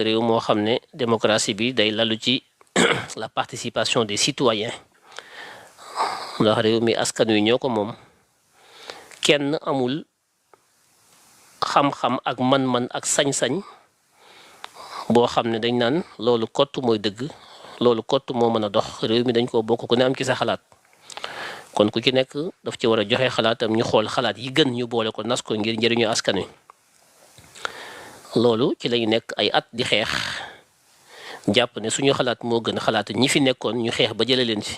réew moo xam ne démocratie bi day lalu ci la participation des citoyens ndax réew mi askan wi ñoo ko moom kenn amul xam-xam ak man-man ak sañ-sañ boo xam ne dañ naan loolu kott mooy dëgg loolu kott moo mën a dox réew mi dañ koo bokk ku ne am ci sa xalaat kon ku ci nekk daf ci war a joxe xalaatam ñu xool xalaat yi gën ñu boole ko nas ko ngir njëriñu askan wi loolu ci lañu nekk ay at di xeex jàpp ne suñu xalaat moo gën xalaat ñi fi nekkoon ñu xeex ba jële leen ci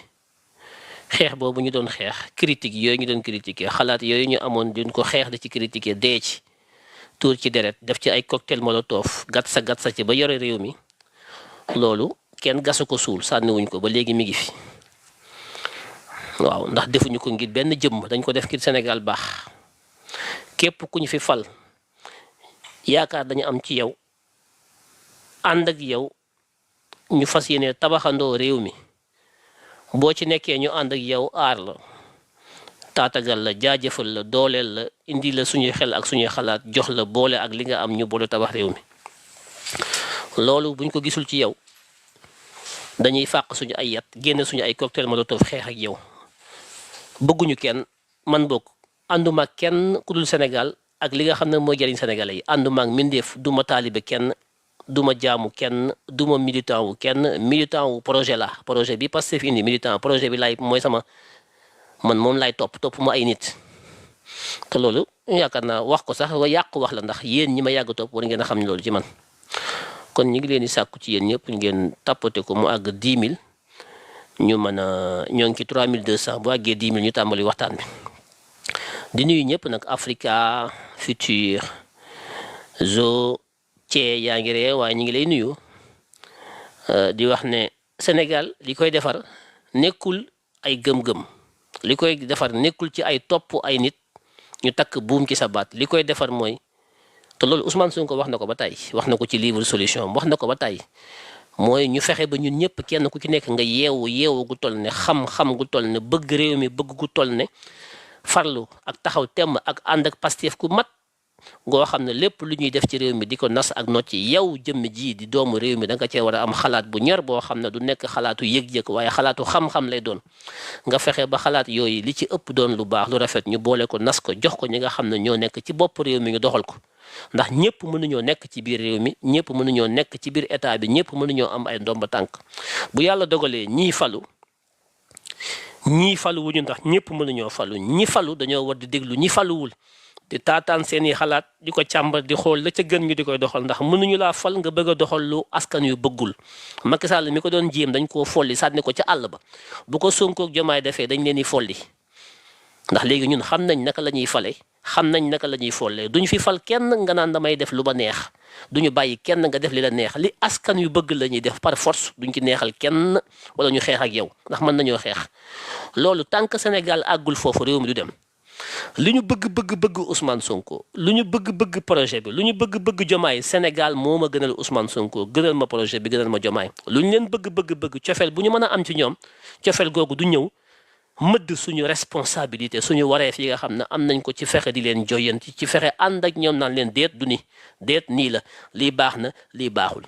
xeex boobu ñu doon xeex critique yooyu ñu doon critiquer xalaat yooyu ñu amoon duñ ko xeex di ci critiquer dee ci tuur ci deret def ci ay cocktail molotov gat sa ci ba yore réew mi loolu kenn gasu ko suul sànniwuñ ko ba léegi mi ngi fi waaw ndax defuñu ko ngir benn jëmm dañ ko def ngir Sénégal baax képp ku ñu fi fal yaakaar dañu am ci yow ànd ak yow ñu fas yéene tabaxandoo réew mi boo ci nekkee ñu ànd ak yow aar la taatagal la jaajëfal la dooleel la indi la suñuy xel ak suñuy xalaat jox la boole ak li nga am ñu boole tabax réew mi loolu buñ ko gisul ci yow dañuy fàq suñu ay yat génne suñu ay cocktail molotov xeex ak yow bëgguñu kenn man bokk ànduma kenn ku dul Sénégal ak li nga xam ne mooy jariñ sénégalais yi ànduma ak mbindeef duma taalibe kenn duma jaamu kenn duma militant wu kenn militant wu projet la projet bi Pastef indi militant projet bi laay mooy sama man moom laay topp ma ay nit te loolu yaakaar naa wax ko sax wa yàqu wax la ndax yéen ñi ma yàgg topp war ngeen a xam ne loolu ci man kon ñu ngi leen di sàkku ci yéen ñëpp ngeen tapoté ko mu àgg 10 000 ñu mën a ñoo ngi ci 3200 bu àggee 10 000 ñu tàmbali waxtaan bi di nuyu ñëpp nag Africa Futur Zo Cee yaa ngi ree waaye ñu ngi lay nuyu di wax ne Sénégal li koy defar nekkul ay gëm-gëm li koy defar nekkul ci ay topp ay nit ñu takk buum ci sa baat li koy defar mooy te loolu Ousmane Sonko wax na ko ba tey wax na ko ci livre solution wax na ko ba tey mooy ñu fexe ba ñun ñëpp kenn ku ci nekk nga yeewu gu toll ne xam-xam gu toll ne bëgg réew mi bëgg gu toll ne farlu ak taxaw temm ak ànd ak Pastef ku mat goo xam ne lépp lu ñuy def ci réew mi di ko nas ak nocci yow jëmm ji di doomu réew mi da nga cee war a am xalaat bu ñor boo xam ne du nekk xalaatu yëg-yëg waaye xalaatu xam-xam lay doon nga fexe ba xalaat yooyu li ci ëpp doon lu baax lu rafet ñu boole ko nas ko jox ko ñi nga xam ne ñoo nekk ci bopp réew mi ñu doxal ko ndax ñëpp mënuñoo nekk ci biir réew mi ñëpp mënuñoo nekk ci biir état bi ñëpp mënuñoo am ay ndomba tànk bu yàlla dogalee ñii falu wuñu ndax ñëpp mënuñoo falu ñi falu dañoo war di déglu ñi faluwul di taataan seeni xalaat di ko càmbar di xool la ca gën ñu di koy doxal ndax mënuñu laa fal nga bëgg a doxal lu askan yu bëggul Macky Sall mi ko doon jéem dañ koo folli sànni ko ca àll ba bu ko Sonko ak Jomaay defee dañ leen di folli ndax léegi ñun xam nañ naka la ñuy fale xam nañ naka la ñuy follee duñu fi fal kenn nga naan damay def lu ba neex duñu bàyyi kenn nga def li la neex li askan yu bëgg la ñuy def par force duñ ci neexal kenn wala ñu xeex ak yow ndax mën nañoo xeex loolu tant que Sénégal àggul foofu réew mi du dem li ñu bëgg Ousmane Sonko lu ñu bëgg projet bi lu ñu bëgg Jomaay Sénégal moo ma gënal Ousmane Sonko gënal ma projet bi gënal ma Jomaay lu ñu leen bëgg cofeel bu ñu mën a am ci ñoom cofeel googu du ñëw mëdd suñu responsabilité suñu wareef yi nga xam ne am nañ ko ci fexe di leen joyanti ci fexe ànd ak ñoom naan leen déet du ni déet nii la lii baax na lii baaxul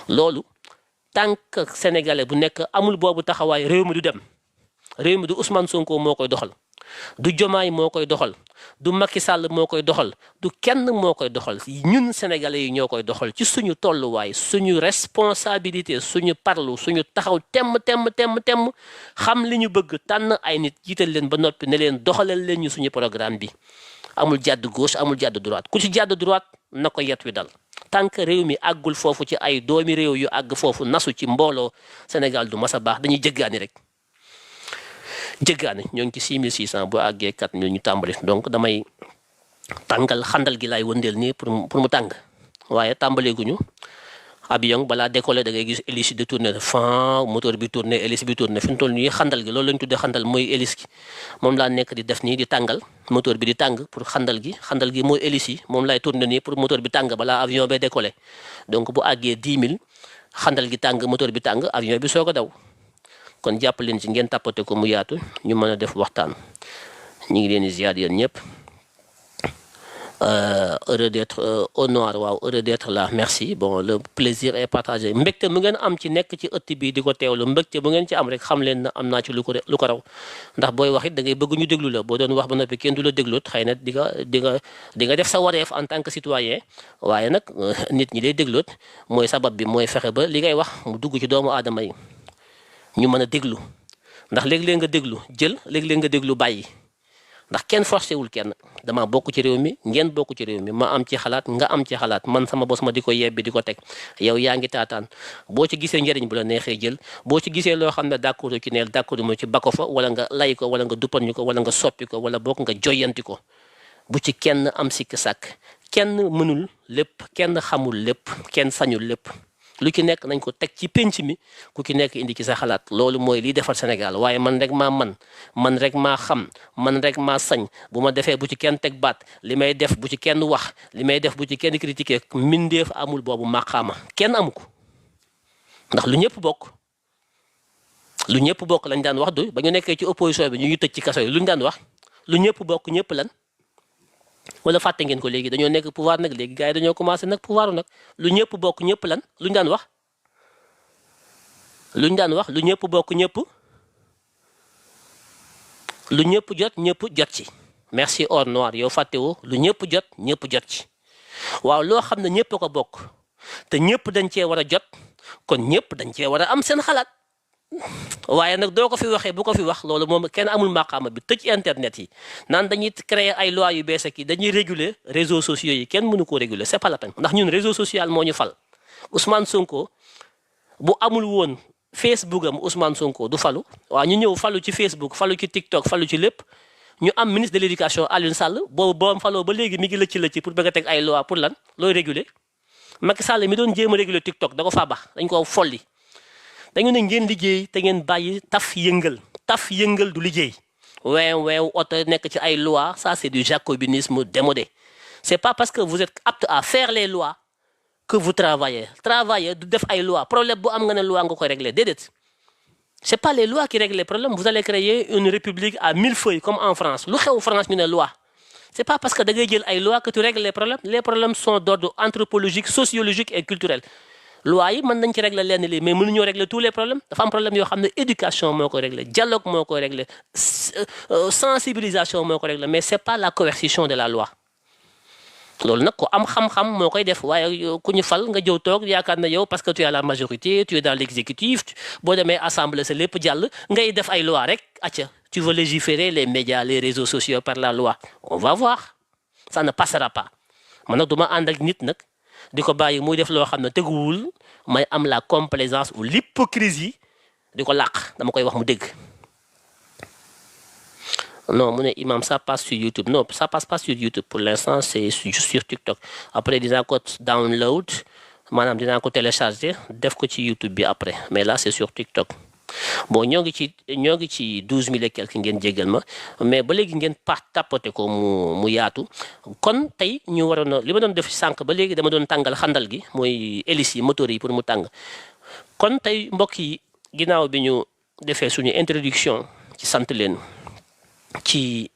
loolu tant que sénégalais bu nekk amul boobu taxawaay réew mi du dem réew mi du Ousmane Sonko moo koy doxal du Jomaay moo koy doxal du Macky Sall moo koy doxal du kenn moo koy doxal ñun sénégalais yi ñoo koy doxal ci suñu tolluwaay suñu responsabilité suñu parlu suñu taxaw temm xam li ñu bëgg tànn ay nit jiital leen ba noppi ne leen doxalal leen ñu suñu programme bi amul jàdd gauche amul jàdd droite ku ci jàdd droite na ko yet wi dal tant que réew mi àggul foofu ci ay doomi réew yu àgg foofu nasu ci mbooloo Sénégal du mas a baax dañuy jëggaani rek jëggaane ñoo ngi ci 6600 bu àggee 4000 ñu tàmbali donc damay tàngal xandal gi laay wëndeel nii pour mu tàng waaye tàmbaleeguñu avion balaa décoller da ngay gis hélice di tourner fan moteur bi tourner hélice bi tourner fi mu toll nii xandal gi loolu lañ tuddee xandal mooy hélice gi moom laa nekk di def nii di tàngal moteur bi di tàng pour xandal gi mooy hélice yi moom laay tourner nii pour moteur bi tàng balaa avion bay décoller donc bu àggee 10 000 xandal gi tàng moteur bi tàng avion bi soog a daw kon jàpp leen ci ngeen tàppate ko mu yaatu ñu mën a def waxtaan ñu ngi leen di ziar yéen ñëpp heureux d'être au noir waaw heureux d'être là merci bon le plaisir est partagé mbégte mu ngeen am ci nekk ci ëtt bi di ko teewlu mbégte bu ngeen ci am rek xam leen na am naa ci lu ko raw ndax booy wax it da ngay bëgg ñu déglu la boo doon wax ba noppi kenn du la dégloot xëy na di nga def sa wareef en tant que citoyen waaye nag nit ñi lay dégloot mooy sabab bi mooy fexe ba li ngay wax mu dugg ci doomu aadama yi ñu mën a déglu ndax léeg-léeg nga déglu jël léeg-léeg nga déglu bàyyi ndax kenn forcé wul kenn dama bokk ci réew mi ngeen bokk ci réew mi ma am ci xalaat nga am ci xalaat man sama bos ma di ko yebbi di ko teg yow yaa ngi taataan boo ci gisee njëriñ bu la neexee jël boo ci gisee loo xam ne d'accord ci neel d'accord mo ci bako fa wala nga lay ko wala nga duppan ñu ko wala nga soppi ko wala bokk nga joyanti ko bu ci kenn am sikk sàkk kenn mënul lépp kenn xamul lépp kenn sañul lépp lu ci nekk nañ ko teg ci penc mi ku ci nekk indi ci sa xalaat loolu mooy liy defar Sénégal waaye man rek maa man rek maa xam man rek maa sañ bu ma defee bu ci kenn teg baat li may def bu ci kenn wax li may def bu ci kenn critiquer mbindeef amul boobu maqaama kenn amu ko ndax lu ñëpp bokk lañ daan wax du ba ñu nekkee ci opposition bi ñu tëj ci kaso yi lu ñu daan wax lu ñëpp bokk ñëpp lan wala fàtte ngeen ko léegi dañoo nekk pouvoir nag léegi gars yi dañoo commencé nag pouvoir nag lu ñëpp bokk ñëpp lan lu ñu daan wax lu ñëpp bokk ñëpp lu ñëpp jot ñëpp jot ci merci or noir yow fàttewoo lu ñëpp jot ñëpp jot ci waaw loo xam ne ñëpp ko bokk te ñëpp dañ cee war a jot kon ñëpp dañ cee war a am seen xalaat waaye nag doo ko fi waxee bu ko fi wax loolu moom kenn amul maqaama bi tëj internet yi naan dañuy créer ay loi yu bees ak yi dañuy réguler réseaux sociaux yi kenn mënu koo réguler c'est pas la peine ndax ñun réseau social moo ñu fal Ousmane Sonko bu amul woon Facebook am Ousmane Sonko du falu waaw ñu ñëw falu ci Facebook falu ci TikTok falu ci lépp ñu am ministre de l'éducation Alioune Sall boobu boom faloo ba léegi mi ngi lëcc pour bëgg a teg ay loi pour lan looy réguler Macky Sall mi doon jéem a réguler TikTok da ko faa bax dañ ko folli dañu ne ngeen liggéey te ngeen bàyyi taf yëngal du liggéey weew oto nekk ci ay lois ça c'est du jacobinisme démodé c'est pas parce que vous êtes apte à faire les lois que vous travaillez du def ay lois problème bu am nga ne loi nga ko régler déedéet c'est pas les lois qui règlent les problèmes vous allez créer une république à 1000 feuilles comme en France lu xew France ñu ne loi c'est pas parce que da ngay jël ay lois que tu règles les problèmes sont d'ordre anthropologique sociologique et culturel loi yi mën nañ ci régler lenn lii mais mënuñoo régler tous les problèmes dafa am problème yoo xam ne éducation moo koy régler dialogue moo koy régler sensibilisation moo koy régler mais c'est pas la coercition de la loi loolu nag ko am xam-xam moo koy def waaye ku ñu fal nga jëw toog yaakaar na yow parce que tu es à la majorité tu es dans l'exécutif boo demee assemblée sa lépp jàll ngay def ay loi rek acca tu veux légiférer les médias les réseaux sociaux par la loi on va voir ça ne passera pas man nag du ma ànd ak nit nag di ko bàyyi muy def loo xam ne teguwul may am la complaisance ou l'hypocrisie di ko làq dama koy wax mu dégg non mu ne imam ça passe sur YouTube non ça passe pas sur YouTube pour l'instant c'est juste sur TikTok après dinaa ko download maanaam dinaa ko télécharger def ko ci YouTube bi après mais là c'est sur TikTok bon ñoo ngi ci 12 000 et quelques ngeen jéggal ma mais ba léegi ngeen tapoté ko mu yaatu kon tey ñu waroon a li ma doon def sànq ba léegi dama doon tàngal xandal gi mooy hélices yi moteur yi pour mu tàng kon tey mbokk yi ginnaaw bi ñu defee suñu introduction ci sant leen ci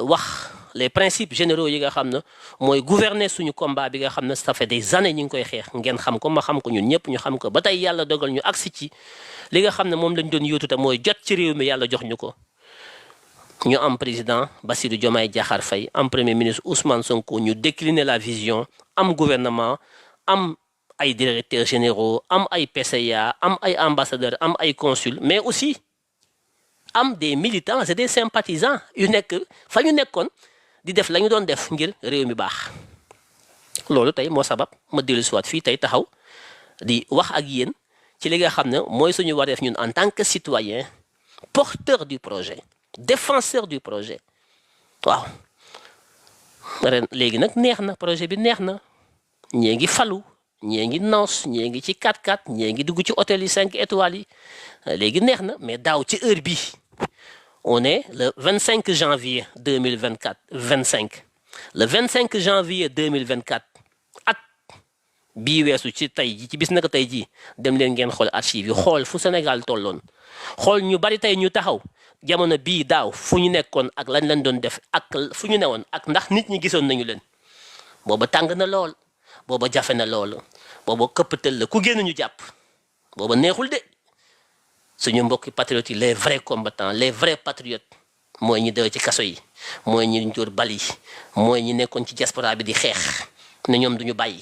wax les principes généraux yi nga xam ne mooy gouverner suñu combat bi nga xam ne ça fait des années ñu ngi koy xeex ngeen xam ko ma xam ko ñun ñëpp ñu xam ko ba tey yàlla dogal ñu agsi ci li nga xam ne moom lañ doon yóotu te mooy jot ci réew mi yàlla jox ñu ko ñu am président Bassirou Diomaye Diakhar Faye am premier ministre Ousmane Sonko ñu décliner la vision am gouvernement am ay directeurs généraux am ay PCA am ay ambassadeurs am ay consuls mais aussi am des militants et des sympathisants yu nekk fa ñu nekkoon di def la ñu doon def ngir réew mi baax loolu tey moo sabab ma dellu si waat fii tey taxaw di wax ak yéen ci li nga xam ne mooy suñu wareef ñun en tant que citoyen porteur du projet défenseur du projet waaw ren léegi nag neex na projet bi neex na ñee ngi falu ñee ngi noos ñee ngi ci 4x4 ñee ngi dugg ci hôtel yi 5 étoiles yi léegi neex na mais daaw ci heure bii on est le 25 janvier 2024 25 le 25 janvier 2024 at bii weesu ci tey ji ci bis naka tey jii dem leen ngeen xool archive yi xool fu Sénégal tolloon xool ñu bari tey ñu taxaw jamono bii daaw fu ñu nekkoon ak lañ leen doon def ak fu ñu newoon ak ndax nit ñi gisoon nañu leen booba tàng na lool booba jafe na lool booba këppatal la ku génn ñu jàpp booba neexul de suñu mbokki patriotes yi les vrais combattants les vrais patriotes mooy ñi dew ci kaso yi mooy ñi dóor bal yi mooy ñi nekkoon ci diaspora bi di xeex ne ñoom duñu bàyyi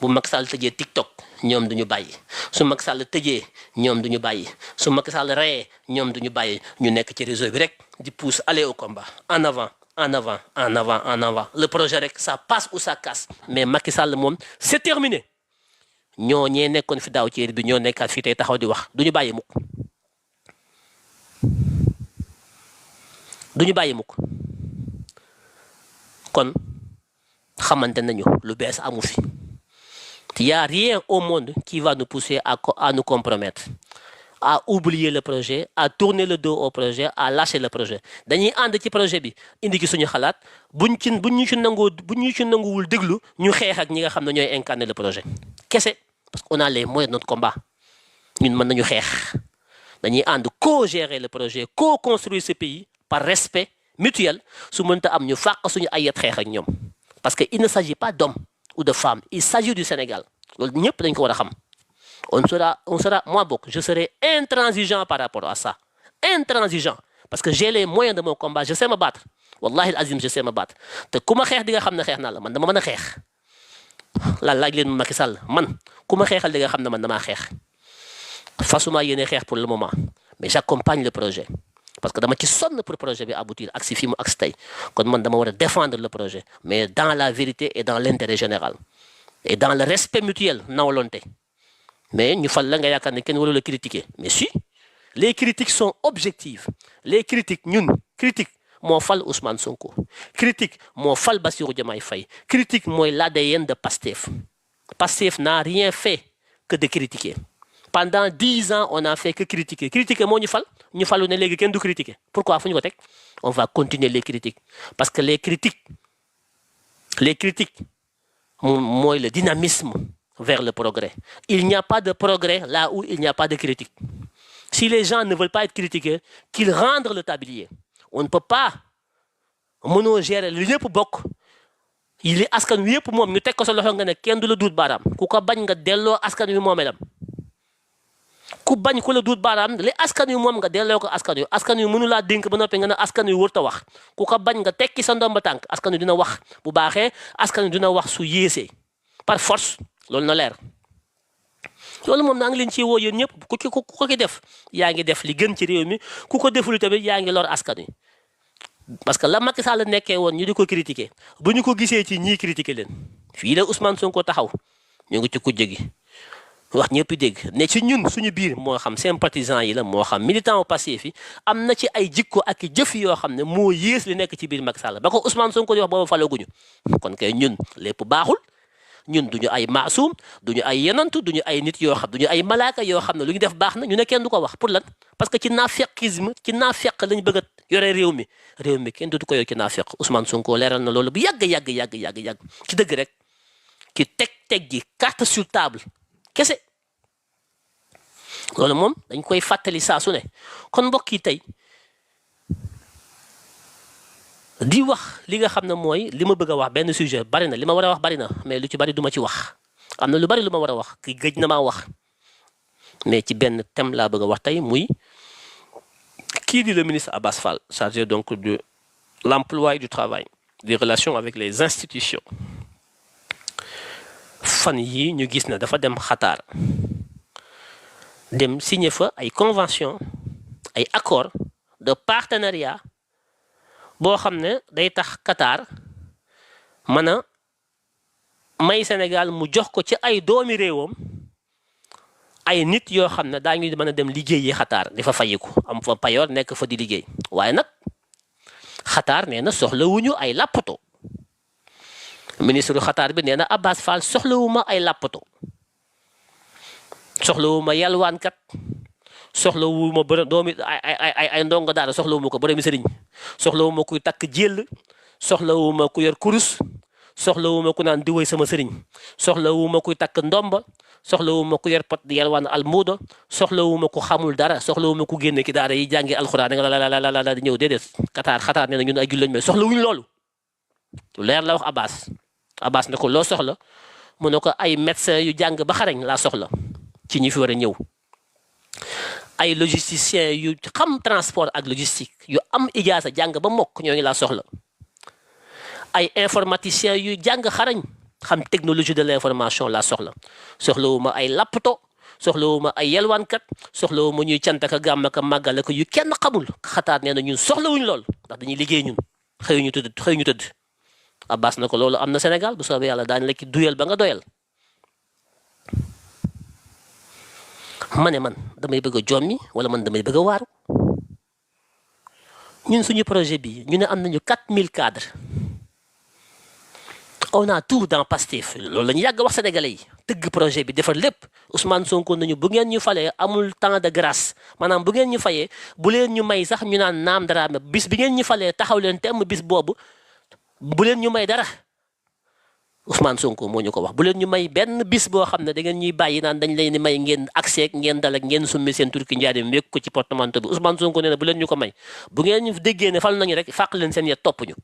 bu Macky Sall tëjee TikTok ñoom duñu bàyyi su Macky Sall tëjee ñoom duñu bàyyi su Macky Sall reyee ñoom duñu bàyyi ñu nekk ci réseau bi rek di pousse aller au combat en avant en avant en avant en avant le projet rek ça passe ou ça casse mais Macky Sall moom c'est terminé ñoo ñee nekkoon fi daaw ci bi ñoo nekkaat fii tey taxaw di wax duñu bàyyi mukk duñu bàyyi mukk kon xamante nañu lu bees amu fi il y a rien au monde qui va nous pousser à nous compromettre à oublier le projet à tourner le dos au projet à lâcher le projet dañuy ànd ci projet bi indi ci suñu xalaat buñ ñu ci nanguwul déglu ñu xeex ak ñi nga xam ne ñooy incarner le projet kese parce qu'on a les moyens de notre combat ñun mën nañu xeex dañuy ànd co-gérer le projet co-construire ce pays par respect mutuel su mënta am ñu fàq suñu ay yet xeex ak ñoom parce que il ne s'agit pas d'hommes ou de femmes il s'agit du Sénégal loolu ñëpp dañ ko war a xam on sera moi bokk je serai intransigeant par rapport à ça intransigeant parce que j'ai les moyens de mon combat je sais me battre wallahi azim je sais me battre te ku ma xeex di nga xam ne xeex naa la man dama mën a xeex laaj leen Macky Sall man ku ma xeexal di nga xam ne man damaa xeex fasuma yéene xeex pour le moment mais j'accompagne le projet parce que dama ci sonn pour projet bi aboutir ak si fi mu ak si tey kon man dama war a défendre le projet mais dans la vérité et dans l'intérêt général et dans le respect mutuel nawlonte mais ñu fal la nga yaakaar ne kenn warul la critiquer mais si les critiques sont objectives les critiques ñun critique moo fal Ousmane Sonko critique moo fal Bassirou Diomaye Faye critique mooy l'ADN de Pastef Pastef n'a rien fait que de critiquer pendant 10 ans on a fait que critiquer critiquer moo ñu falu ne léegi kenn du critiquer pourquoi fu ñu ko teg on va continuer les critiques parce que les critiques mooy le dynamisme vers le progrès il n'y a pas de progrès là où il n'y a pas de critique si les gens ne veulent pas être critiqués qu'ils rendent le tablier on ne peut pas mënoo gérer lu ñëpp bokk yi li askan wi yëpp moom ñu teg ko sa loxo nga ne kenn du la duut baaraam ku ko bañ nga delloo askan wi moomelam ku bañ ku la duut baaraam li askan wi moom nga delloo ko askan wi mënu laa dénk ba noppi nga ne askan wi wërta wax ku ko bañ nga tekki sa ndomba tànk askan wi dina wax bu baaxee askan wi dina wax su yéesee par force loolu na leer loolu moom naa ngi leen ciy woo yéen ñëpp ku ko ki def yaa ngi def li gën ci réew mi ku ko deful tamit yaa ngi lor askan wi parce que la Macky Sall nekkee woon ñu di ko critiquer bu ñu ko gisee ci ñii critiquer leen fii la Ousmane Sonko taxaw ñu ngi ci kujje gi wax ñëpp dégg ne ci ñun suñu biir moo xam sympathisant yi la moo xam militant au Pastef yi am na ci ay jikko ak jëf yoo xam ne moo yées li nekk ci biir Macky Sall ba ko Ousmane Sonko di wax booba falaguñu kon kay ñun lépp baaxul ñun duñu ay maasum duñu ay yenantu duñu ay nit yoo xam duñu ay malaaka yoo xam ne lu ñu def baax na ñu ne kenn du ko wax pour lan parce que ci naafeqisme ci naafeq lañ bëgg a yore réew mi kenn du ko yor ci naafeq Ousmane Sonko leeral na loolu bu yàgg ci dëgg rek ci teg ji carte sur table kese loolu moom dañ koy fàttali saa su ne kon mbokk yi tey di wax li nga xam ne mooy li ma bëgg a wax benn sujet bari na li ma war a wax bari na mais lu ci bari du ma ci wax am na lu bari lu ma war a wax ki gëj na maa wax mais ci benn thème laa bëgg a wax tey muy kii di le ministre Abass Fall chargé donc de l'emploi et du travail des relations avec les institutions fan yi ñu gis na dafa dem Qatar dem signer fa ay convention ay accord de partenariat boo xam ne day tax Qatar mën a may Sénégal mu jox ko ci ay doomi réewam ay nit yoo xam ne daañu mën a dem liggéeyi Qatar di fa fayiku am fa payoor nekk fa di liggéey waaye nag Qatar nee na soxlawuñu ay làppato ministre Qatar bi nee na Abass Fall soxlawuma ay làppato soxlawuma yalwaankat soxlawuma doomi ay ndongo daara soxlawuma ko boromi sëriñ soxlawuma kuy takk jéll soxlawuma ku yor kurus soxlawuma ku naan di woy sama sëriñ soxlawuma kuy takk ndomba soxlawuma ku yer pot di yalwaan almuuda soxlawuma ku xamul dara soxlawuma ku génne ki daara yi jàngi alxuraan nga la di ñëw déedéet xataar nee na ñun ay jullit lañ mais soxlawuñ loolu lu leer la wax Abbas ne ko loo soxla mu ne ko ay médecin yu jàng ba xarañ laa soxla ci ñi fi war a ñëw ay logisticien yu xam transport ak logistique yu am ijaasa jàng ba mokk ñooñu laa soxla ay informaticiens yu jàng xarañ xam technologie de l'information laa soxlawuma ay lapto soxlawuma ay yelwaankat soxlawuma ñuy cantaka gàmmaka màggale ko yu kenn xamul xataar nee na ñun soxlawuñ lool ndax dañuy liggéey ñun xëyuñu tëdd Abbas na ko loolu am na Sénégal bu soobee yàlla daañu la ki duyal ba nga doyal ma ne man damay bëgg a jommi wala man damay bëgg a waaru ñun suñu projet bi ñu ne am nañu 4000 cadres on a tout dans Pastef loolu la ñu yàgg wax sénégalais yi tëgg projet bi defar lépp Ousmane Sonko nañu bu ngeen ñu falee amul temps de grâce maanaam bu ngeen ñu fayee bu leen ñu may sax ñu naan naam dara bis bi ngeen ñu falee taxaw leen temm bis boobu bu leen ñu may dara Ousmane Sonko moo ñu ko wax bu leen ñu may benn bis boo xam ne da ngeen ñuy bàyyi naan dañ leen di may ngeen accès ngeen dal ak ngeen summi seen turki njaarim wékk ko ci portemanteau bi Ousmane Sonko nee na bu leen ñu ko may bu ngeen ñu déggee ne fal nañu rek fàq leen seen yet topp ñu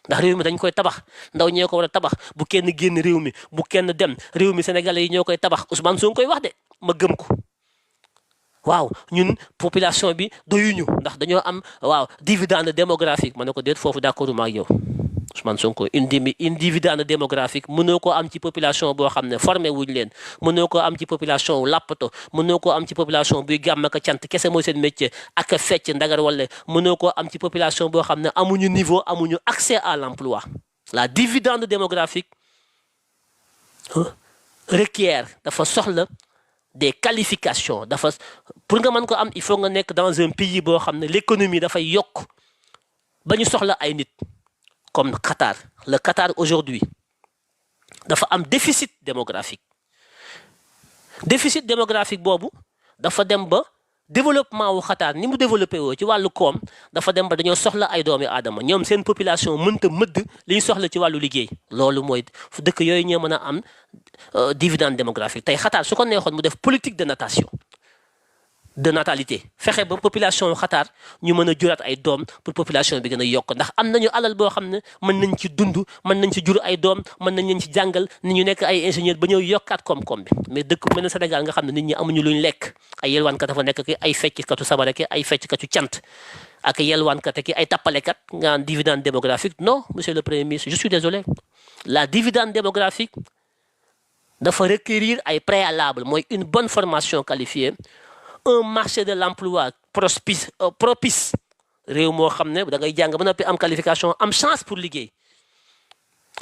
ndax réew mi dañ koy tabax ndaw ñee ko war a tabax bu kenn génn réew mi bu kenn dem réew mi sénégalais yi ñoo koy tabax Ousmane Sonko koy wax de ma gëm ko waaw ñun population bi doyuñu ndax dañoo am waaw dividende démographique ma ne ko déet foofu d'accord ma ak yow Ousmane Sonko une dividende démographique mënoo koo am ci population boo xam ne formé wuñ leen mënoo koo am ci population wu làppato mënoo koo am ci population buy gàmm ak cant kese mooy seen métier ak fecc ndagar wala mënoo koo am ci population boo xam ne amuñu niveau amuñu accès à l'emploi la dividende démographique requiert dafa soxla des qualifications dafa pour nga mën ko am il faut nga nekk dans un pays boo xam ne l'économie dafay yokk ba ñu soxla ay nit comme Qatar le Qatar aujourd'hui dafa am déficit démographique boobu dafa dem ba développement wu Qatar ni mu développé woo ci wàllu koom dafa dem ba dañoo soxla ay doomi aadama ñoom seen population mënta mëdd li ñu soxla ci wàllu liggéey loolu mooy fu dëkk yooyu ñoo mën a am dividende démographique tey Qatar su ko neexoon mu def politique de natalité fexe ba population Qatar ñu mën a juraat ay doom pour population bi gën a yokk ndax am nañu alal boo xam ne mën nañ ci dund mën nañ ci jur ay doom mën nañ leen ci jàngal ni ñu nekk ay ingénieur ba ñëw yokkaat koom-koom bi mais dëkk bu mel ne Sénégal nga xam ne nit ñi amuñu luñ lekk ay yelwaankat dafa nekk ki ay fecckatu sabara ki ay fecckatu cant ak yelwaankat ki ay tappalekat nga naan dividende démographique non monsieur le premier ministre je suis désolé la dividende démographique dafa requérir ay préalable mooy une bonne formation qualifiée un marché de l'emploi propice réew moo xam ne da ngay jàng ba noppi am qualification am chance pour liggéey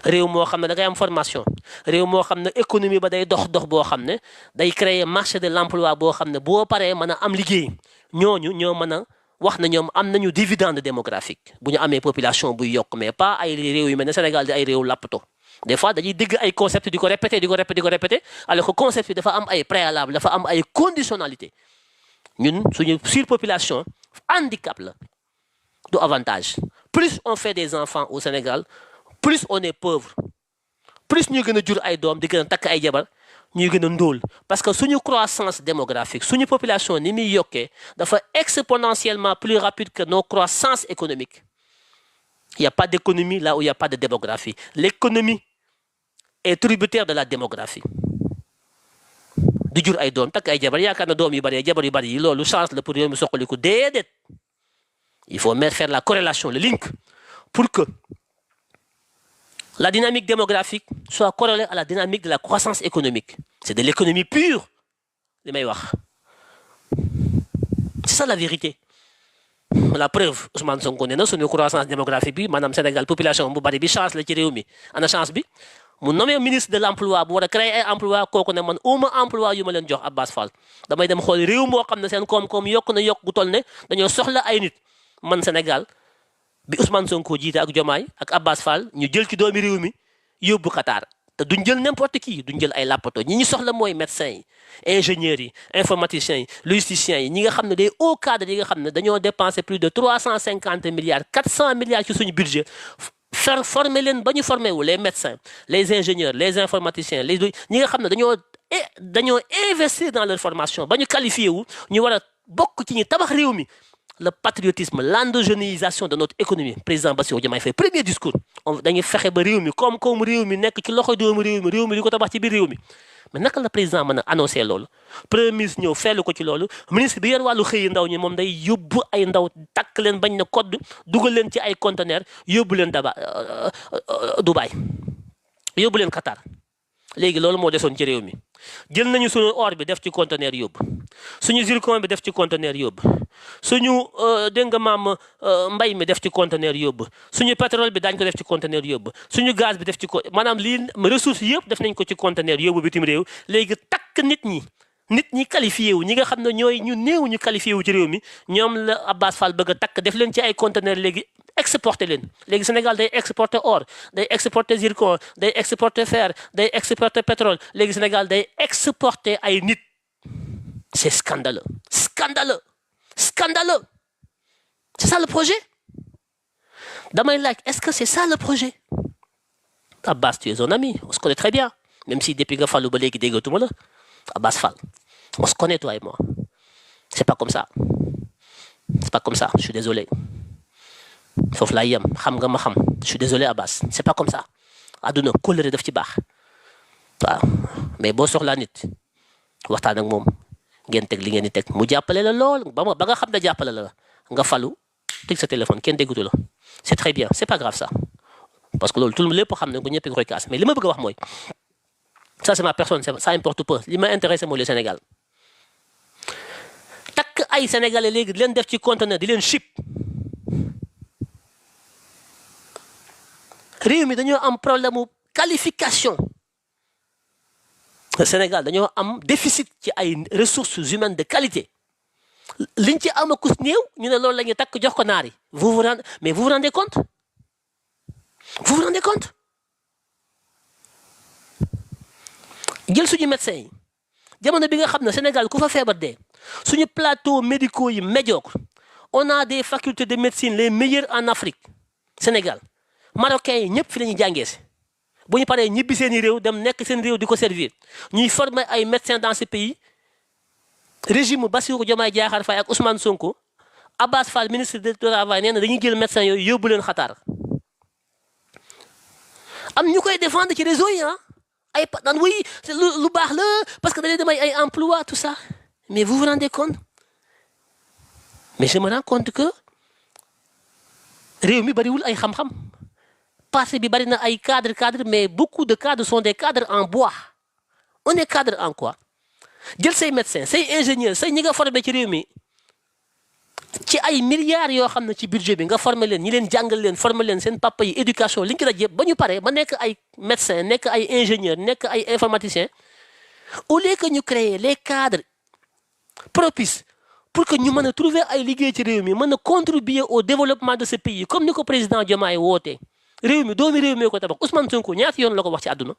réew moo xam ne da ngay am formation réew moo xam ne économie ba day dox boo xam ne day créer marché de l'emploi boo xam ne boo paree mën a am liggéey ñooñu ñoo mën a wax na ñoom am nañu dividende démographique bu ñu amee population buy yokk mais pas ay réew yu mel ne Sénégal di ay réew làppato des fois dañuy dégg ay concept di ko répéter alors que concept bi dafa am ay préalable dafa am ay conditionnalité ñun suñu surpopulation handicap la du avantage plus on fait des enfants au Sénégal plus on est pauvre plus ñuy gën a jur ay doom di gën a takk ay jabar ñuy gën a ndóol parce que suñu croissance démographique suñu population ni muy yokkee dafa exponentiellement plus rapide que nos croissances économiques il n'y a pas d'économie là où il n'y a pas de démographie l'économie est tributaire de la démographie di jur ay doom takk ay jabar yaakaar na doom yu bari jabar yu bari yi loolu chance la pour réew mi soqaliku déedéet il faut faire la corrélation le link pour que la dynamique démographique soit corrélée à la dynamique de la croissance économique c'est de l'économie pure li may wax c'est ça la vérité la preuve Ousmane Sonko nee na suñu croissance démographique bi maanaam Sénégal population bu bari bi chance la ci réew mi ana chance bi mu nommé ministre de l'emploi bu war a créer ay emploi kooku ne man uma emploi yu ma leen jox Abbas Fall damay dem xool réew moo xam ne seen koom-koom yokk na yokk gu toll ne dañoo soxla ay nit man Sénégal bi Ousmane Sonko jiite ak Diomaye ak Abbas Fall ñu jël ci doomi réew mi yóbbu Qatar te duñ jël n'importe qui duñ jël ay làppato ñi ñu soxla mooy médecins yi ingénieurs yi informaticiens yi logisticiens yi ñi nga xam ne des hauts cadres yi nga xam ne dañoo dépenser plus de 350 milliards 400 milliards ci suñu budget faire former leen ba ñu former wu les médecins les ingénieurs les informaticiens les ñi nga xam ne dañoo investir dans leur formation ba ñu qualifié wu ñu war a bokk ci ñi tabax réew mi. Le patriotisme, l'endogénéisation de notre économie. Président Bassirou Diomaye Faye premier discours dañuy fexe ba réew mi comme réew mi nekk ci loxo doomu réew mi di ko tabax ci biir réew mi mais naka la président mën a annoncé loolu premier ministre ñëw feelu ko ci loolu ministre bi yor wàllu xëyi ndaw ñi moom day yóbbu ay ndaw takk leen bañ na kodd dugal leen ci ay conteneur yóbbu leen Dubaï yóbbu leen Qatar léegi loolu moo desoon ci réew mi jël nañu suñu or bi def ci conteneur yóbbu suñu zircon bi def ci conteneur yóbbu suñu dégg nga maam mbay mi def ci conteneur yóbbu suñu pétrole bi daañu ko def ci conteneur yóbbu suñu gaz bi def ci maanaam lii ressources yëpp def nañ ko ci conteneur yóbbu bitim réew léegi takk nit ñi qualifié wu ñi nga xam ne ñooy ñu néew ñu qualifié wu ci réew mi ñoom la Abass Fall bëgg a takk def leen ci ay conteneur léegi exporté leen léegi Sénégal day exporté or day exporté zircon day exporté fer day exporté pétrole léegi Sénégal day exporté ay nit c'est scandaleux scandaleux scandaleux c'est ça le projet damay laaj est-ce que c'est ça le projet Abass tu es un ami on se connaît très bien même si depuis nga fallu ba léegi déggatuma la Abass Fall on se connaît toi et moi c'est pas comme ça je suis désolé foofu laay yem xam nga ma xam je suis désolé Abass c'est pas comme ça àdduna kóllëre daf ci baax waaw mais boo soxlaa nit waxtaan ak moom ngeen teg li ngeen di teg mu jàppale la lool ba nga xam ne jàppale la nga falu teg sa téléphone kenn déggatu la c'est très bien c'est pas grave ça parce que loolu tout lépp xam ne ko ñëpp koy kaas mais li ma bëgg a wax mooy ça c'est ma personne ça importe peu li ma intéressé mooy le Sénégal takk ay sénégalais léegi di leen def ci conteneur di leen ship réew mi dañoo am problème mu qualification Sénégal dañoo am déficit ci ay ressources humaines de qualité liñ ci am akus néew ñu ne loolu la ñuy takk jox ko naar yi vous vous rendez compte jël suñu médecins yi jamono bi nga xam ne Sénégal ku fa feebar dee suñu plateaux médicaux yi médiocre on a des facultés de médecine les meilleures en Afrique Sénégal Marocains yi ñëpp fi la ñuy jàngee si bu ñu paree ñibbi seen i réew dem nekk seen réew di ko servir ñuy former ay médecins dans ce pays régime Bassirou Diomaye Diakhar Faye ak Ousmane Sonko Abass Fall ministre du travail nee na dañuy jël médecins yooyu yóbbu leen Qatar am ñu koy défendre ci réseau yi ay naan oui lu baax la parce que dañuy dem ay emploi tout ça mais vous vous rendez compte mais je me rends compte que réew mi bariwul ay xam-xam passé bi bari na ay cadres mais beaucoup de cadres sont des cadres en bois on est cadre en quoi jël say médecins say ingénieurs say ñi nga formé ci réew mi ci ay milliards yoo xam ne ci budget bi nga formé leen ñi leen jàngal leen formé leen seen papa yi éducation li ñu ko daj yëpp ba ñu paree ba nekk ay médecins nekk ay ingénieurs nekk ay informaticiens au lieu que ñu créer les cadres propices pour que ñu mën a trouver ay liggéey ci réew mi mën a contribuer au développement de ce pays comme ni ko président Diomaye wootee réew mi doomi réew mi ko tabax Ousmane Sonko ñaata yoon la ko wax ci àdduna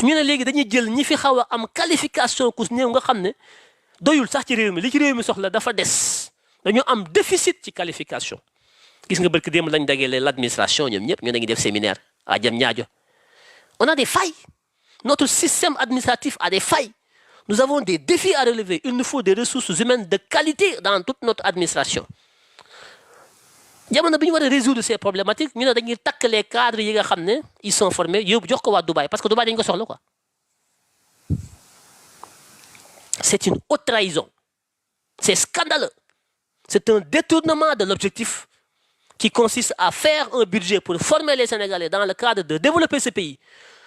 ñu ne léegi dañuy jël ñi fi xaw a am qualification kus néew nga xam ne doyul sax ci réew mi li ci réew mi soxla dafa des dañoo am déficit ci qualification gis nga barki démb lañ dagee l'administration ñoom ñëpp ñu ngi def séminaire à Diamniadio on a des failles notre système administratif a des failles nous avons des défis à relever il nous faut des ressources humaines de qualité dans toute notre administration jamono bi ñu war a résoudre ces problématiques ñu ne dañuy takk les cadres yi nga xam ne ils sont formés yóbbu jox ko waa Dubaï parce que Dubaï dañu ko soxla quoi c'est une haute trahison c'est scandaleux c'est un détournement de l'objectif qui consiste à faire un budget pour former les Sénégalais dans le cadre de développer ce pays.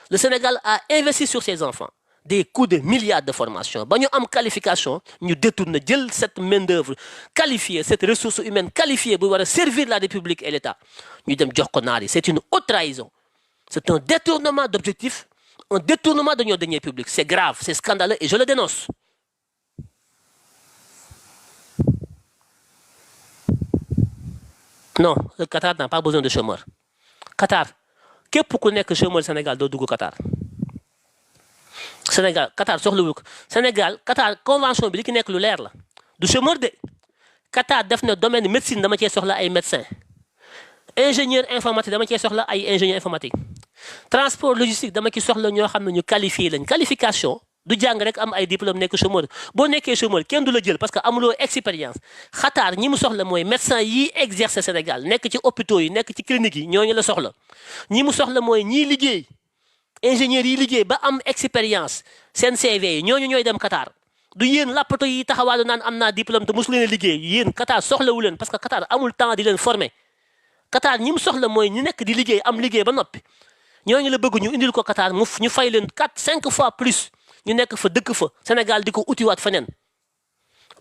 Le Sénégal a investi sur ses enfants des coûts de milliards de formation ba ñu am qualification ñu détourne jël cette main-d'œuvre qualifiée cette ressource humaine qualifiée bu war a servir la République et l'État ñu dem jox ko naar yi c'est une haute trahison c'est un détournement d'objectif un détournement de nos deniers publics c'est grave c'est scandaleux et je le dénonce. Non, le Qatar n'a pas besoin de chômeurs. Qatar, képp ku nekk chômeur Sénégal doo dugg Qatar. Sénégal Qatar soxlawul ko Sénégal Qatar convention bi li ki nekk lu leer la du chômeur de Qatar def na domaine médecine dama cee soxla ay médecins ingénieur informatique dama cee soxla ay ingénieur informatique transport logistique dama ci soxla ñoo xam ne ñu qualifié lañ qualification du jàng rek am ay diplôme nekk chômeur boo nekkee chômeur kenn du la jël parce que amuloo expérience Qatar ñi mu soxla mooy médecin yi exercer Sénégal nekk ci hôpitaux yi nekk ci clinique yi ñooñu la soxla ñi mu soxla mooy ñii liggéey ingénieurs yi liggéey ba am expérience seen CV yi ñooñu ñooy dem Qatar du yéen làppato yi taxawaalu naan am naa diplôme te mosu leen a liggéey yéen Qatar soxlawu leen parce que Qatar amul temps di leen former Qatar ñi mu soxla mooy ñi nekk di liggéey am liggéey ba noppi ñooñu la bëgg ñu indil ko Qatar ñu fay leen 4-5 fois plus ñu nekk fa dëkk fa Sénégal di ko utiwaat feneen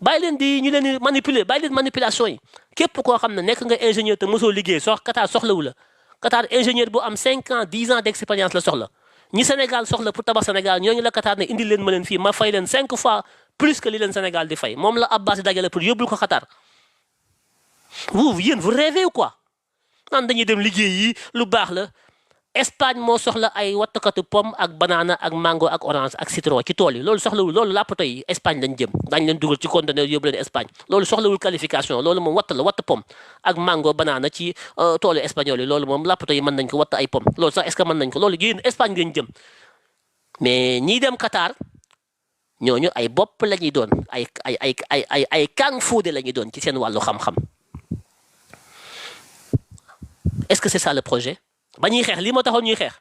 bàyyi leen di ñu leen di manipuler bàyyi leen manipulation yi képp koo xam ne nekk nga ingénieur te mosoo liggéey Qatar soxlawu la Qatar ingénieur bu am 5 ans 10 ans d' expérience la soxla ñi Sénégal soxla pour tabax Sénégal ñooñu la Qatar ne indil leen ma leen fii ma fay leen 5 fois plus que li leen Sénégal di fay moom la Abbas di dajale pour yóbbul ko Qatar yéen vous rêvez ou quoi naan dañuy dem liggéey yi lu baax la Espagne moo soxla ay wattakatu pomme ak banana ak mango ak orange ak citron ci tool yi loolu soxlawul loolu làppato yi Espagne lañ jëm dañ leen dugal ci conteneur yóbbu leen Espagne loolu soxlawul qualification loolu moom watt la watt pomme ak mango banana ci toolu espagnol yi loolu moom làppato yi mën nañ ko watt ay pomme loolu sax est-ce que mën nañ ko loolu yéen Espagne ngeen jëm mais ñiy dem Qatar ñooñu ay bopp la ñuy doon ay kàng fuude la ñuy doon ci seen wàllu xam-xam est-ce que c'est ça le projet ba ñuy xeex lii moo taxoon ñuy xeex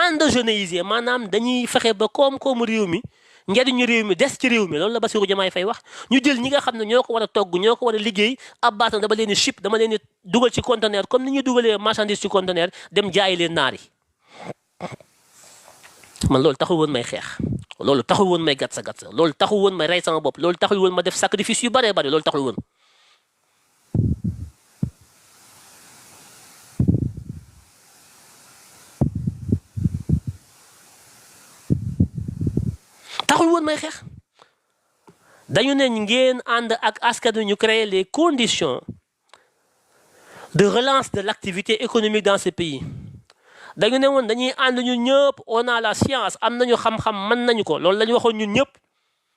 endogénéiser maanaam dañuy fexe ba koom-koomu réew mi njariñu réew mi des ci réew mi loolu la Bassirou Diomaye Faye wax ñu jël ñi nga xam ne ñoo ko war a togg ñoo ko war a liggéey Abbas na dama leen di ship dama leen di dugal ci conteneur comme ni ñuy dugalee marchandise ci conteneur dem jaayi leen naar yi man loolu taxul woon may xeex loolu taxul woon may gatsa loolu taxul woon may rey sama bopp loolu taxul woon ma def sacrifice yu baree bari loolu taxul woon taxul woon may xeex dañu ne ngeen ànd ak askan wi ñu créer les conditions de relance de l'activité économique dans ce pays dañu ne woon dañuy ànd ñun ñëpp on a la science am nañu xam-xam mën nañu ko loolu la ñu waxoon ñun ñëpp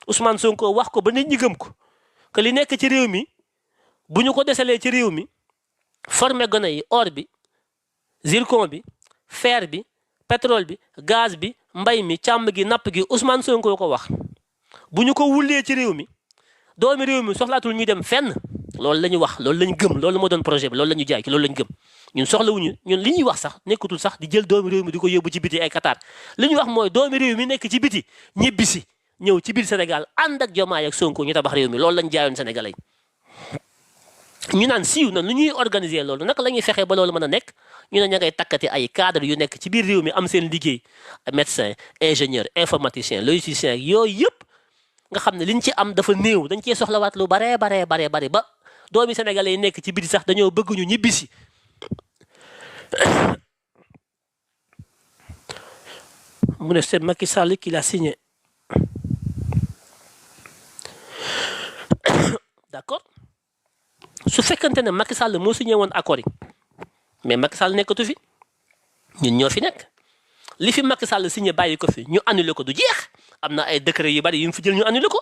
Ousmane Sonko wax ko ba nit ñi gëm ko que li nekk ci réew mi bu ñu ko desalee ci réew mi former gone yi or bi zircon bi fer bi pétrole bi gaz bi mbay mi càmm gi napp gi Ousmane Sonko ko wax bu ñu ko wulee ci réew mi doomi réew mi soxlaatul ñuy dem fenn loolu la ñu wax loolu la ñu gëm loolu moo doon projet bi loolu la ñu jaay ci loolu la ñu gëm ñun soxlawuñu ñun li ñuy wax sax nekkatul sax di jël doomi réew mi di ko yóbbu ci biti ay Qatar li ñuy wax mooy doomi réew mi nekk ci biti ñibbisi ñëw ci biir Sénégal ànd ak Diomaye ak Sonko ñu tabax réew mi loolu lañ jaayoon Sénégalais ñu naan siiw na lu ñuy organiser loolu naka la ñuy fexee ba loolu mën a nekk ñu ne ña ngay takkati ay cadre yu nekk ci biir réew mi am seen liggéey médecin ingénieur informaticien logisticien yooyu yëpp nga xam ne liñ ci am dafa néew dañ cee soxlawaat lu baree bari ba doomi Sénégalais yi nekk ci biti sax dañoo bëgg ñu ñibbisi mu ne c'est Macky Sall qui l'a signé d'accord su fekkante ne Macky Sall moo signé woon accord yi mais Macky Sall nekkatu fi ñun ñoo fi nekk li fi Macky Sall signé bàyyi ko fi ñu annulé ko du jeex am na ay décret yu bari yu ñu fi jël ñu annulé ko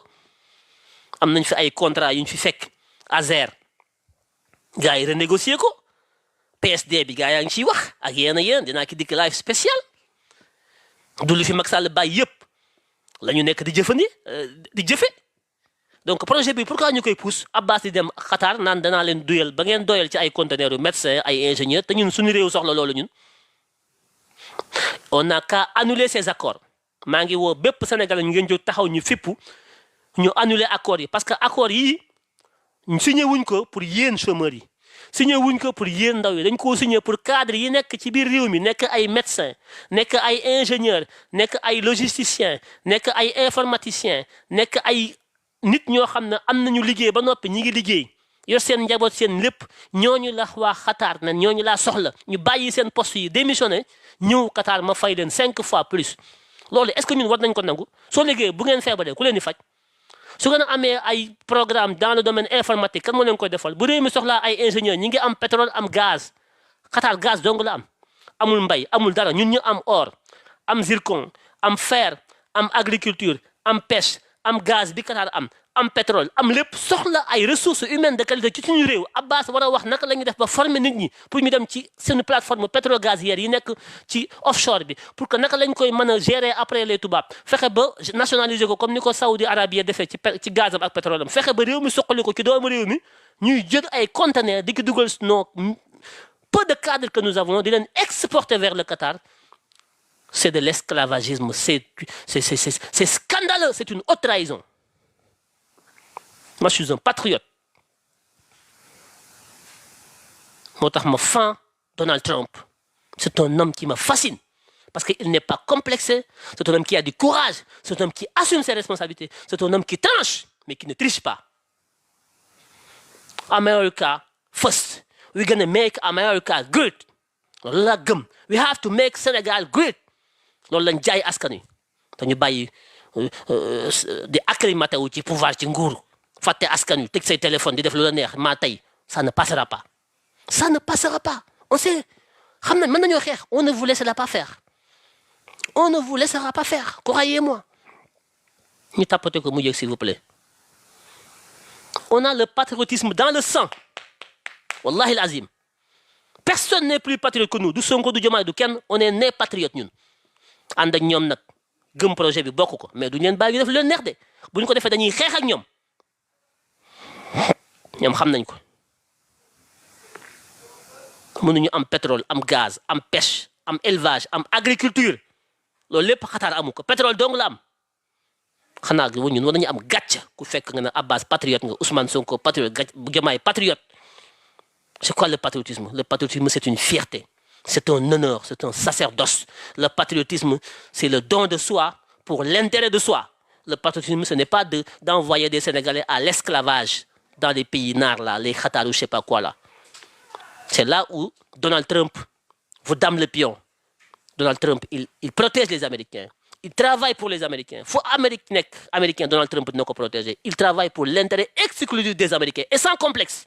am nañ fi ay contrat yu ñu fi fekk Azer gars yi renégocier ko PSD bi gars yaa ngi ciy wax ak yéen dinaa ki dikk live spécial du li fi Macky Sall bàyyi yëpp la ñu nekk di jëfe donc projet bi pourquoi ñu koy pousse Abbas di dem Qatar naan danaa leen duyal ba ngeen doyal ci ay conteneurs yu médecin ay ingénieur te ñun suñu réew soxla loolu ñun on n'a qu'à annuler ces accords maa ngi woo bépp Sénégalais ñu ngeen jóg taxaw ñu fippu ñu annuler accords yi parce que accords yi signé wuñ ko pour yéen chômeurs yi signé wuñ ko pour yéen ndaw yi dañ koo signé pour cadre yi nekk ci biir réew mi nekk ay médecin nekk ay ingénieur nekk ay logisticien nekk ay informaticien nekk ay nit ñoo xam ne am nañu liggéey ba noppi ñi ngi liggéey yor seen njaboot seen lépp ñooñu la waa Qatar na ñooñu laa soxla ñu bàyyi seen poste yi démissionné ñëw Qatar ma fay leen 5 fois plus loolu est-ce que ñun war nañ ko nangu soo liggéey bu ngeen feebaree ku leen di faj su ngeen amee ay programme dans le domaine informatique kan moo leen koy defal bu réew mi soxlaa ay ingénieur ñi ngi am pétrole am gaz Qatar gaz dong la am amul mbay amul dara ñun ñu am or am zircon am fer am agriculture am pêche am gaz bi Qatar am am pétrole am lépp soxla ay ressources humaines de qualité ci suñu réew Abbas war a wax naka la ñuy def ba former nit ñi pour ñu dem ci suñu plateforme pétro-gazière yi nekk ci offshore bi pour que naka lañ koy mën a gérer après les tubaab fexe ba nationaliser ko comme ni ko Saoudi Arabie defee ci gazam ak pétrole am fexe ba réew mi soqali ko ci doomu réew mi ñuy jël ay conteneurs di ko dugal non peu de cadres que nous avons di leen exporter vers le Qatar. C'est de l'esclavagisme, c'est scandaleux, c'est une haute trahison. Moi, je suis un patriote. Moi, je suis fan Donald Trump. C'est un homme qui me fascine. Parce qu'il n'est pas complexé. C'est un homme qui a du courage. C'est un homme qui assume ses responsabilités. C'est un homme qui tranche, mais qui ne triche pas. America first. We're going to make America great. We have to make Senegal great. loolu lañ jaay askan wi dañu bàyyi di acclimaté wu ci pouvoir ci nguur fàtte askan wi teg say téléphone di def lu la neex maa tey ça ne passera pas ça ne passera pas on sait xam nañ mën nañoo xeex on ne vous laissera pas faire on ne vous laissera pas faire croyez-moi ñu tapoté ko mu yëg s'il vous plaît on a le patriotisme dans le sang wallahi l'azim personne n'est plus patriote que nous du Sonko du Diomaye du kenn on est né patriote ñun ànd ak ñoom nag gëm projet bi bokk ko mais du leen bàyyi def lu leen neex de bu ñu ko defee dañuy xeex ak ñoom xam nañ ko mënuñu am pétrole am gaz am pêche am élevage am agriculture loolu lépp Qatar amu ko pétrole dong la am xanaa ñun war nañu am gàcc ku fekk nga ne Abbas patriote nga Ousmane Sonko patriote gàcc Diomaye patriote c'est quoi le patriotisme? Le patriotisme c'est une fierté. C'est un honneur, c'est un sacerdoce. Le patriotisme, c'est le don de soi pour l'intérêt de soi. Le patriotisme, ce n'est pas d'envoyer des Sénégalais à l'esclavage dans les pays nards, là, les Qatar ou je sais pas quoi. Là. C'est là où Donald Trump vous dame le pion. Donald Trump, il protège les Américains. Il travaille pour les Américains. Il faut Américain, Donald Trump ne pas protéger. Il travaille pour l'intérêt exclusif des Américains et sans complexe.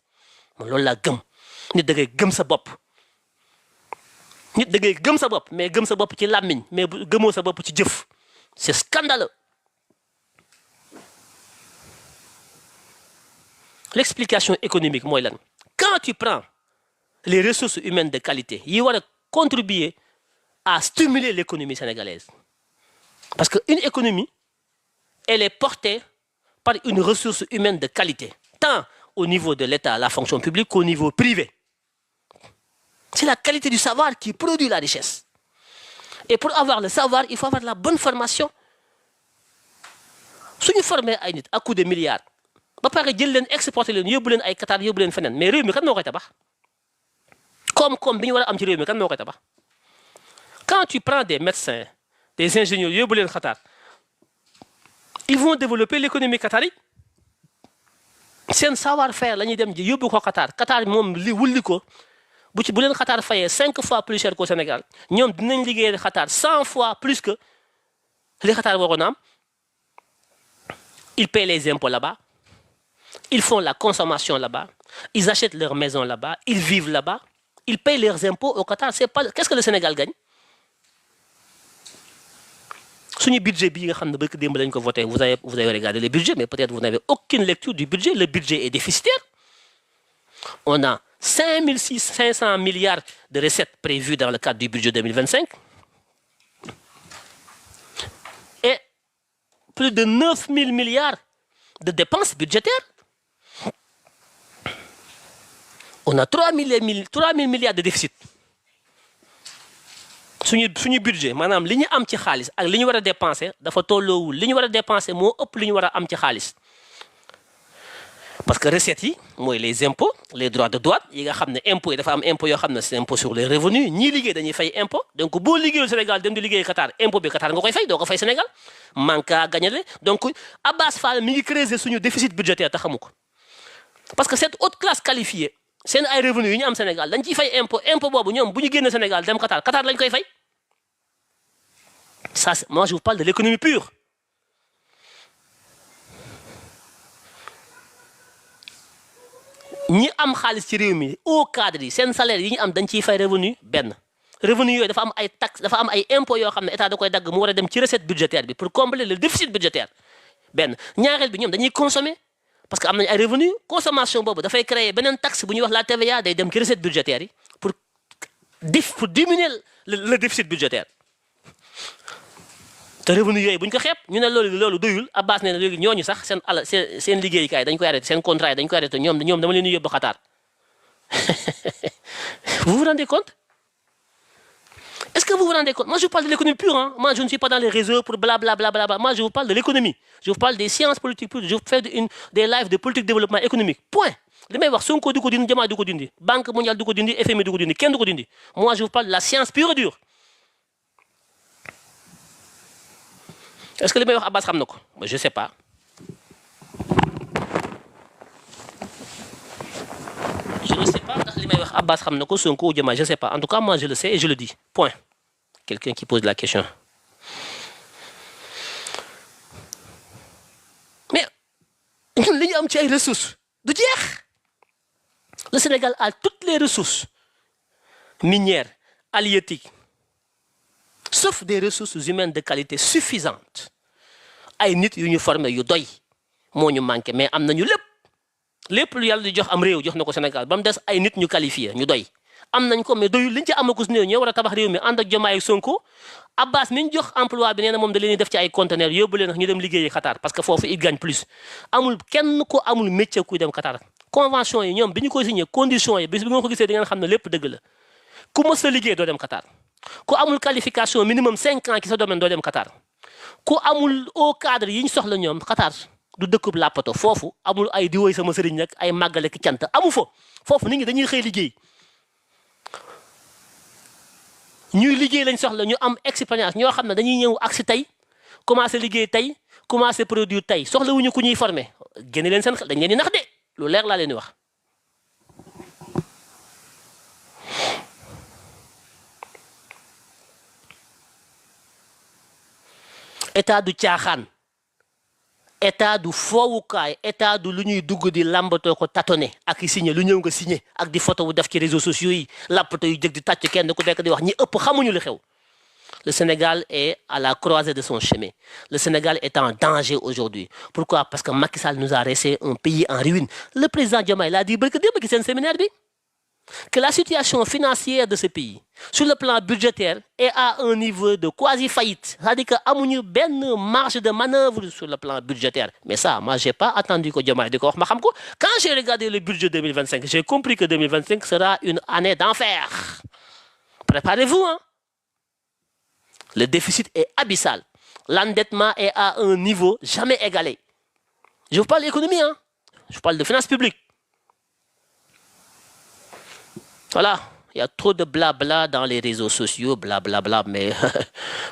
C'est ce que je gëm sa bopp. nit da ngay gëm sa bopp mais gëm sa bopp ci làmmiñ mais gëmoo sa bopp ci jëf c'est scandaleux. L'explication économique mooy lan quand tu prends les ressources humaines de qualité yi war a contribuer à stimuler l'économie sénégalaise parce que une économie elle est portée par une ressource humaine de qualité tant au niveau de l'État la fonction publique qu'au niveau privé. C'est la qualité du savoir qui produit la richesse. Et pour avoir le savoir, il faut avoir la bonne formation. Si nous formons ay nit à coup de milliards, ba pare jël leen exporter leen yóbbu leen ay Qatar yóbbu leen feneen mais réew mi kan moo koy tabax koom-koom bi ñu war a am ci réew mi kan moo koy tabax quand tu prends des médecins des ingénieurs yóbbu leen Qatar ils vont développer l'économie qatari seen savoir-faire la ñuy dem ji yóbbu ko Qatar moom li wulli ko bu leen Qatar fayee 5 fois plus cher qu'au Sénégal ñoom dinañ liggéeyal Qatar 100 fois plus que li Qatar waroon am ils paient les impôts là-bas ils font la consommation là-bas ils achètent leur maison là-bas ils vivent là-bas ils payent leurs impôts au Qatar c'est pas qu'est-ce que le Sénégal gagne suñu budget bi nga xam ne bëgg démb lañ ko voté vous avez regardé le budget mais peut-être vous n'avez aucune lecture du budget le budget est déficitaire on a 500 milliards de recettes prévues dans le cadre du budget 2025 et plus de 9 000 milliards de dépenses budgétaires. On a 3 000 milliards de déficit. Suñu budget maanaam li ñu am ci xaalis ak li ñu war a dépenser dafa tolloowul li ñu war a dépenser moo ëpp li ñu war a am ci xaalis. Parce que recettes yi mooy les impôts les droits de douane yi nga xam ne impôts yi dafa am impôt yoo xam ne c'est impôt sur les revenus ñii liggéey dañuy fay impôt donc boo liggéeyul Sénégal dem di liggéey Qatar impôt bi Qatar nga koy fay doo ko fay Sénégal manque à gagner donc Abbas Fall mi ngi creuser suñu déficit budgétaire te xamu ko parce que cette haute classe qualifiée seen ay revenus yi ñu am Sénégal dañ ciy fay impôt boobu ñoom bu ñu génne Sénégal dem Qatar lañ koy fay ça moi je vous parle de l'économie pure. ñi am xaalis ci réew mi au cadre yi seen salaire yi ñu am dañ ciy fay revenu benn revenu yooyu dafa am ay taxes dafa am ay impôts yoo xam ne état da koy dagg mu war a dem ci recette budgétaire bi pour combler le déficit budgétaire benn ñaareel bi ñoom dañuy consommer parce que am nañ ay revenus consommation boobu dafay créer beneen taxe bu ñuy wax la TVA day dem ci recette budgétaire yi pour diminuer le déficit budgétaire te revenu yooyu bu ñu ko xeeb ñu ne loolu doyul Abbas ne léegi ñooñu sax seen ala seen liggéeykaay dañ koy arrêté seen contrat yi dañ koy arrêté ñoom dama leen di yóbbu Qatar vous vous rendez compte? Est-ce que vous vous rendez compte? Moi, je vous parle de l'économie pure. Hein. Moi, je ne suis pas dans les réseaux pour blablabla. Moi, je vous parle de l'économie. Je vous parle des sciences politiques pures. Je vous fais des lives de politique de développement économique. Point. li may wax Sonko du ko dindi Diomaye du ko dindi Banque mondiale du ko dindi FMI du ko dindi kenn du ko dindi moi je vous parle de la science pure et dure. Est-ce que li may wax Abbas xam na ko? Je sais pas. Je ne sais pas ndax li may wax Abbas xam na ko Sonko ou Diomaye je sais pas en tout cas moi je le sais et je le dis point. Quelqu'un qui pose la question. Mais ñun li ñu am ci ay ressources du jeex. Le Sénégal a toutes les ressources minières, halieutiques, sauf des ressources humaines de qualité suffisante. Ay nit yu ñu formé yu doy moo ñu manqué mais am nañu lépp lu yàlla di jox am réew jox na ko Sénégal ba mu des ay nit ñu qualifié ñu doy. Am nañ ko mais doyul liñ ci amagus néew ñoo war a tabax réew mi ànd ak Diomaye ak Sonko Abbas mi ñu jox emploi bi nee na moom da leen di def ci ay conteneurs yóbbu leen ñu dem liggéeyi Qatar parce que foofu il gagne plus amul kenn ko amul métier kuy dem Qatar. Convention yi ñoom bi ñu koy signé conditions yi bis bi nga ko gisee di ngeen xam ne lépp dëgg la ku mës a liggéey doo dem Qatar ku amul qualification minimum 5 ans ci sa domaine doo dem Qatar ku amul au cadre yi ñu soxla ñoom Qatar du dëkkub làppato foofu amul ay diwoy sama sëriñ nag ay màggale ki cant amu fa foofu nit ñi dañuy xëy liggéey ñuy liggéey lañ soxla ñu am expérience ñoo xam ne dañuy ñëw agsi tey commencé liggéey tey commencé produire tey soxla wuñu ku ñuy formé génne leen seen xel dañ leen di nax de lu leer laa leen di wax état du caaxaan état du foowukaay état du lu ñuy dugg di làmbatoo ko tâtonner ak i signé lu ñëw nga signé ak di photo wu def ci réseaux sociaux yi làppato yu jëg di tàcc kenn ku nekk di wax ñi ëpp xamuñu li xew. Le Sénégal est à la croisée de son chemin. Le Sénégal est en danger aujourd'hui. Pourquoi? Parce que Macky Sall nous a laissé un pays en ruine. Le président Diomaye l'a dit barki démb ci seen séminaire bi que la situation financière de ce pays sur le plan budgétaire est à un niveau de quasi-faillite. C'est-à-dire que amuñu benn marge de manœuvre sur le plan budgétaire. Mais ça, moi, j'ai pas attendu que Diomaye di ko wax ma xam ko. Quand j'ai regardé le budget 2025, j'ai compris que 2025 sera une année d'enfer. Préparez-vous, hein. Le déficit est abyssal. L'endettement est à un niveau jamais égalé. Je vous parle d'économie, hein. Je vous parle de finances publiques. Voilà, il y a trop de blabla dans les réseaux sociaux, blablabla, mais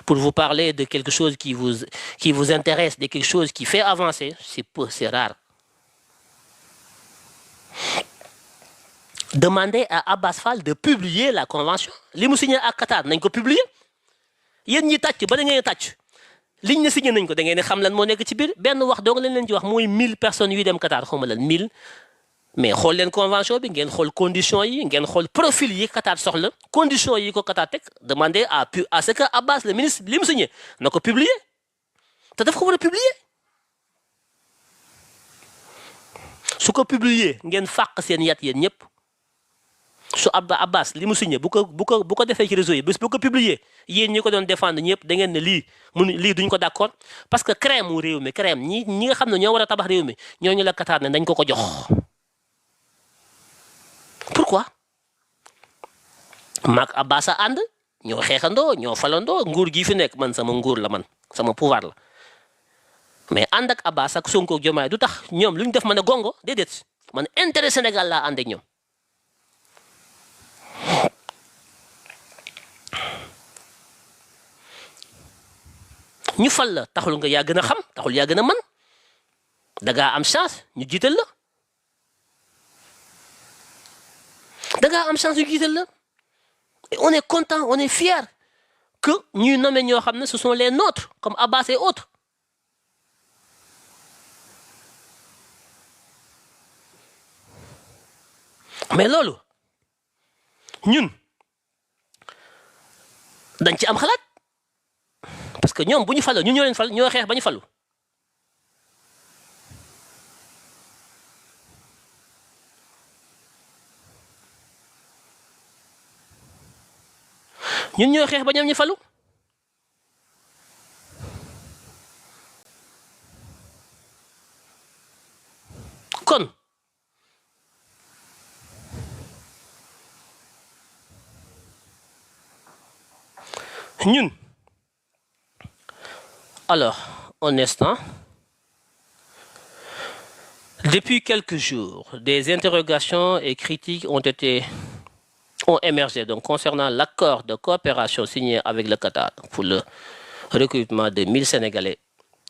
pour vous parler de quelque chose qui vous intéresse, de quelque chose qui fait avancer, c'est rare. Demandez à Abbas Fall de publier la convention. Li mu signé ak Qatar nañ ko publier. Yéen ñi tàcc ba da ngeen tàcc liñ ne signé nañ ko da ngeen xam lan moo nekk ci biir benn wax dong leen ci wax mooy 1000 personnes yuy dem Qatar xaw ma lan 1000 mais xool leen convention bi ngeen xool conditions yi ngeen xool profil yi Qatar soxla conditions yi ko Qatar teg demander à ce que Abbas le ministre li mu signé na ko publier te daf ko war a publier su ko publier ngeen fàq seen yat yéen ñëpp. su Abbas li mu signé bu ko defee ci réseau yi bés bu ko publier yéen ñi ko doon défendre ñëpp da ngeen ne lii duñ ko d'accord parce que crème mu réew mi crème ñi nga xam ne ñoo war a tabax réew mi ñooñu la Qatar ne dañ ko jox. Pourquoi? maak Abbas a ànd ñoo xeexandoo ñoo falandoo nguur gi fi nekk man sama nguur la man sama pouvoir la mais ànd ak Abbas ak Sonko ak Diomaye du tax ñoom lu ñu def ma ne gongo déedéet man intérêt Sénégal laa ànd ak ñoom. ñu fal la taxul nga yaa gën a xam taxul yaa gën a mën dangaa am chance ñu jiital la dangaa am chance ñu jiital la et on est content on est fier que ñuy nommer ñoo xam ne ce sont les nôtres comme Abbas et autres mais loolu ñun dañ ci am xalaat parce que ñoom bu ñu faloo ñun ñoo leen fal ñoo xeex ba ñu falu ñun ñooy xeex ba ñoom ñu falu. kon ñun alors un instant. Depuis quelques jours, des interrogations et critiques ont émergé donc, concernant l'accord de coopération signé avec le Qatar pour le recrutement de 1000 Sénégalais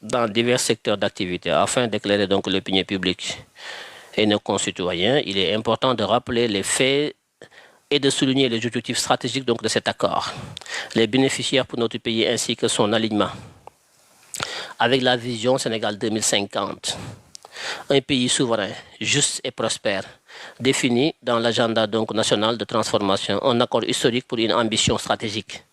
dans divers secteurs d'activité afin d'éclairer donc l'opinion publique et nos concitoyens. Il est important de rappeler les faits et de souligner les objectifs stratégiques donc, de cet accord, les bénéficiaires pour notre pays ainsi que son alignement avec la vision Sénégal 2050. Un pays souverain, juste et prospère, défini dans l'agenda national de transformation, un accord historique pour une ambition stratégique.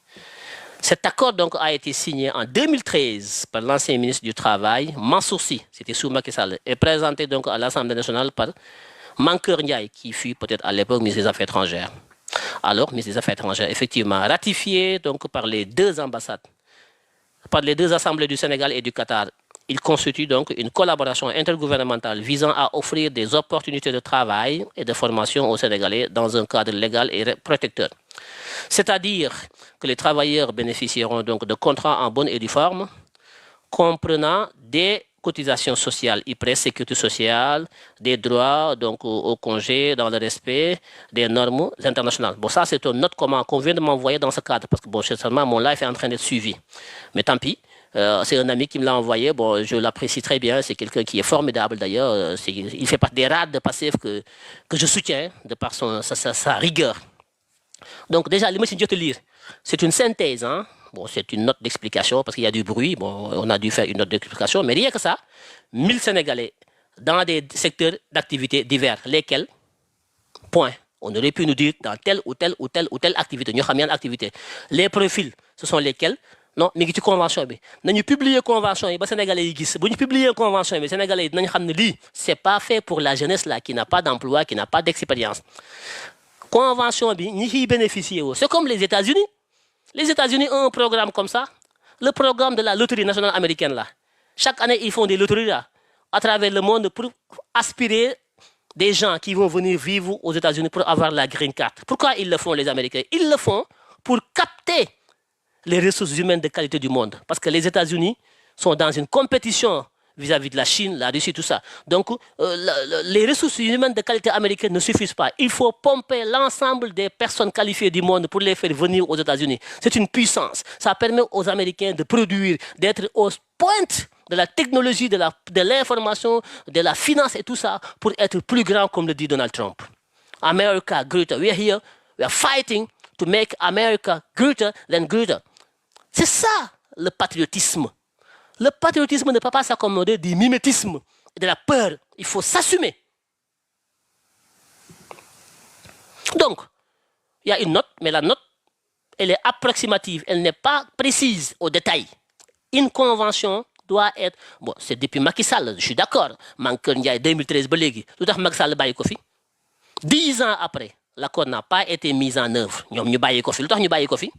Cet accord donc a été signé en 2013 par l'ancien ministre du Travail, Mansour Sy, c'était sous Macky Sall, et présenté donc à l'Assemblée nationale par Mankeur Ndiaye, qui fut peut-être à l'époque ministre des Affaires étrangères. Alors, ministre des Affaires étrangères, effectivement, ratifié donc par les deux ambassades, par les deux assemblées du Sénégal et du Qatar. Il constitue donc une collaboration intergouvernementale visant à offrir des opportunités de travail et de formation aux Sénégalais dans un cadre légal et protecteur. C'est-à-dire que les travailleurs bénéficieront donc de contrats en bonne et due forme, comprenant des cotisations sociales, IPRES, sécurité sociale, des droits donc au congé dans le respect des normes internationales. Bon, ça c'est une note qu'on vient de m'envoyer dans ce cadre parce que bon, seulement mon live est en train d'être suivi. Mais tant pis. C'est un ami qui me l'a envoyé. Bon, je l'apprécie très bien. C'est quelqu'un qui est formidable d'ailleurs. Il fait partie des rares de passifs que je soutiens de par sa rigueur. Donc déjà, les messages de lire, c'est une synthèse. Hein? Bon, c'est une note d'explication parce qu'il y a du bruit. Bon, on a dû faire une note d'explication. Mais rien que ça, 1000 Sénégalais dans des secteurs d'activité divers. Lesquels? Point. On aurait pu nous dire dans telle ou telle ou telle ou telle activité. Nous avons bien activité. Les profils, ce sont lesquels? Non, mais qui convention bi nañu publier convention yi ba sénégalais yi gis buñu publier convention bi sénégalais nañ xamné li c'est pas fait pour la jeunesse là qui n'a pas d'emploi, qui n'a pas d'expérience. Convention bi ñi ci bénéficier c'est comme les États-Unis. Les États-Unis ont un programme comme ça, le programme de la loterie nationale américaine là. Chaque année ils font des loteries là à travers le monde pour aspirer des gens qui vont venir vivre aux États-Unis pour avoir la green card. Pourquoi ils le font les Américains? Ils le font pour capter les ressources humaines de qualité du monde. Parce que les États-Unis sont dans une compétition vis-à-vis de la Chine, la Russie, tout ça. Donc, les ressources humaines de qualité américaine ne suffisent pas. Il faut pomper l'ensemble des personnes qualifiées du monde pour les faire venir aux États-Unis. C'est une puissance. Ça permet aux Américains de produire, d'être aux pointes de la technologie, de l'information, de la finance et tout ça pour être plus grand, comme le dit Donald Trump. America greater. We are here, we are fighting to make America greater than greater. C'est ça le patriotisme. Le patriotisme ne peut pas s'accommoder du mimétisme et de la peur. Il faut s'assumer. Donc, il y a une note, mais la note, elle est approximative, elle n'est pas précise au détail. Une convention doit être... Bon, c'est depuis Macky Sall, je suis d'accord. Mankeur Ndiaye 2013, tout à Macky Sall baye ko fi. 10 ans après, l'accord n'a pas été mis en œuvre. Ñom ñu baye ko fi. Lutax ñu baye ko fi?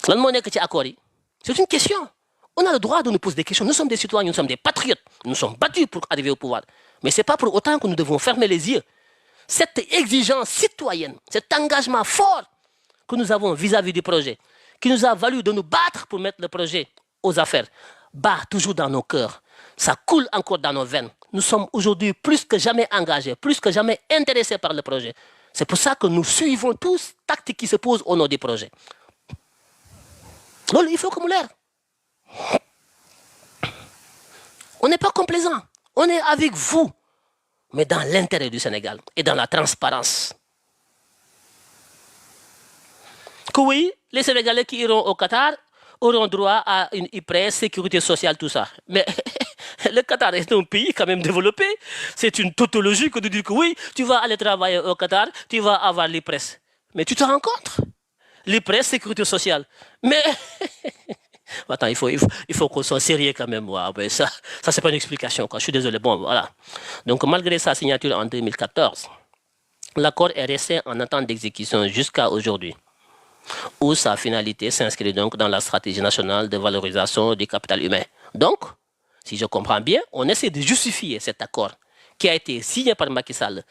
Lan mo nek ci accord yi? C'est une question. On a le droit de nous poser des questions. Nous sommes des citoyens, nous sommes des patriotes. Nous sommes battus pour arriver au pouvoir. Mais ce n'est pas pour autant que nous devons fermer les yeux. Cette exigence citoyenne, cet engagement fort que nous avons vis-à-vis du projet, qui nous a valu de nous battre pour mettre le projet aux affaires, bat toujours dans nos cœurs. Ça coule encore dans nos veines. Nous sommes aujourd'hui plus que jamais engagés, plus que jamais intéressés par le projet. C'est pour ça que nous suivons tous les tactiques qui se posent au nom du projet. Donc, il faut que nous l'air. On n'est pas complaisant. On est avec vous, mais dans l'intérêt du Sénégal et dans la transparence. Que oui, les Sénégalais qui iront au Qatar auront droit à une IPRES, sécurité sociale, tout ça. Mais le Qatar est un pays quand même développé. C'est une tautologie que de dire que oui, tu vas aller travailler au Qatar, tu vas avoir l'IPRES. Mais tu te rends compte? L'IPRES, sécurité sociale. Mais... Attends, il faut qu'on soit sérieux quand même. Ouais, ben ça c'est pas une explication. Quoi. Je suis désolé. Bon, voilà. Donc, malgré sa signature en 2014, l'accord est resté en attente d'exécution jusqu'à aujourd'hui. où sa finalité s'inscrit donc dans la stratégie nationale de valorisation du capital humain. Donc, si je comprends bien, on essaie de justifier cet accord qui a été signé par Macky Sall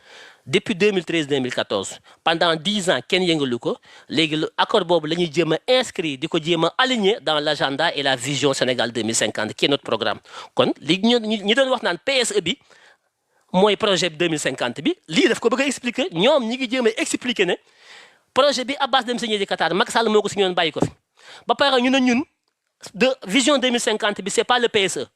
depuis 2013-2014 pendant 10 ans kenn yëngalu ko léegi accord boobu la ñuy jéem a inscrit di ko jéem a aligné dans l'agenda et la vision Sénégal 2050 qui est notre programme. Kon léegi ñi doon wax naan PSE bi mooy projet 2050 bi lii daf ko bëgg a expliquer ñoom ñi ngi jéem a expliquer ne projet bi Abbas dem signé di Qatar Macky Sall moo ko signé woon bàyyi ko fi ba pare ñu ne ñun de vision 2050 bi c'est pas le PSE.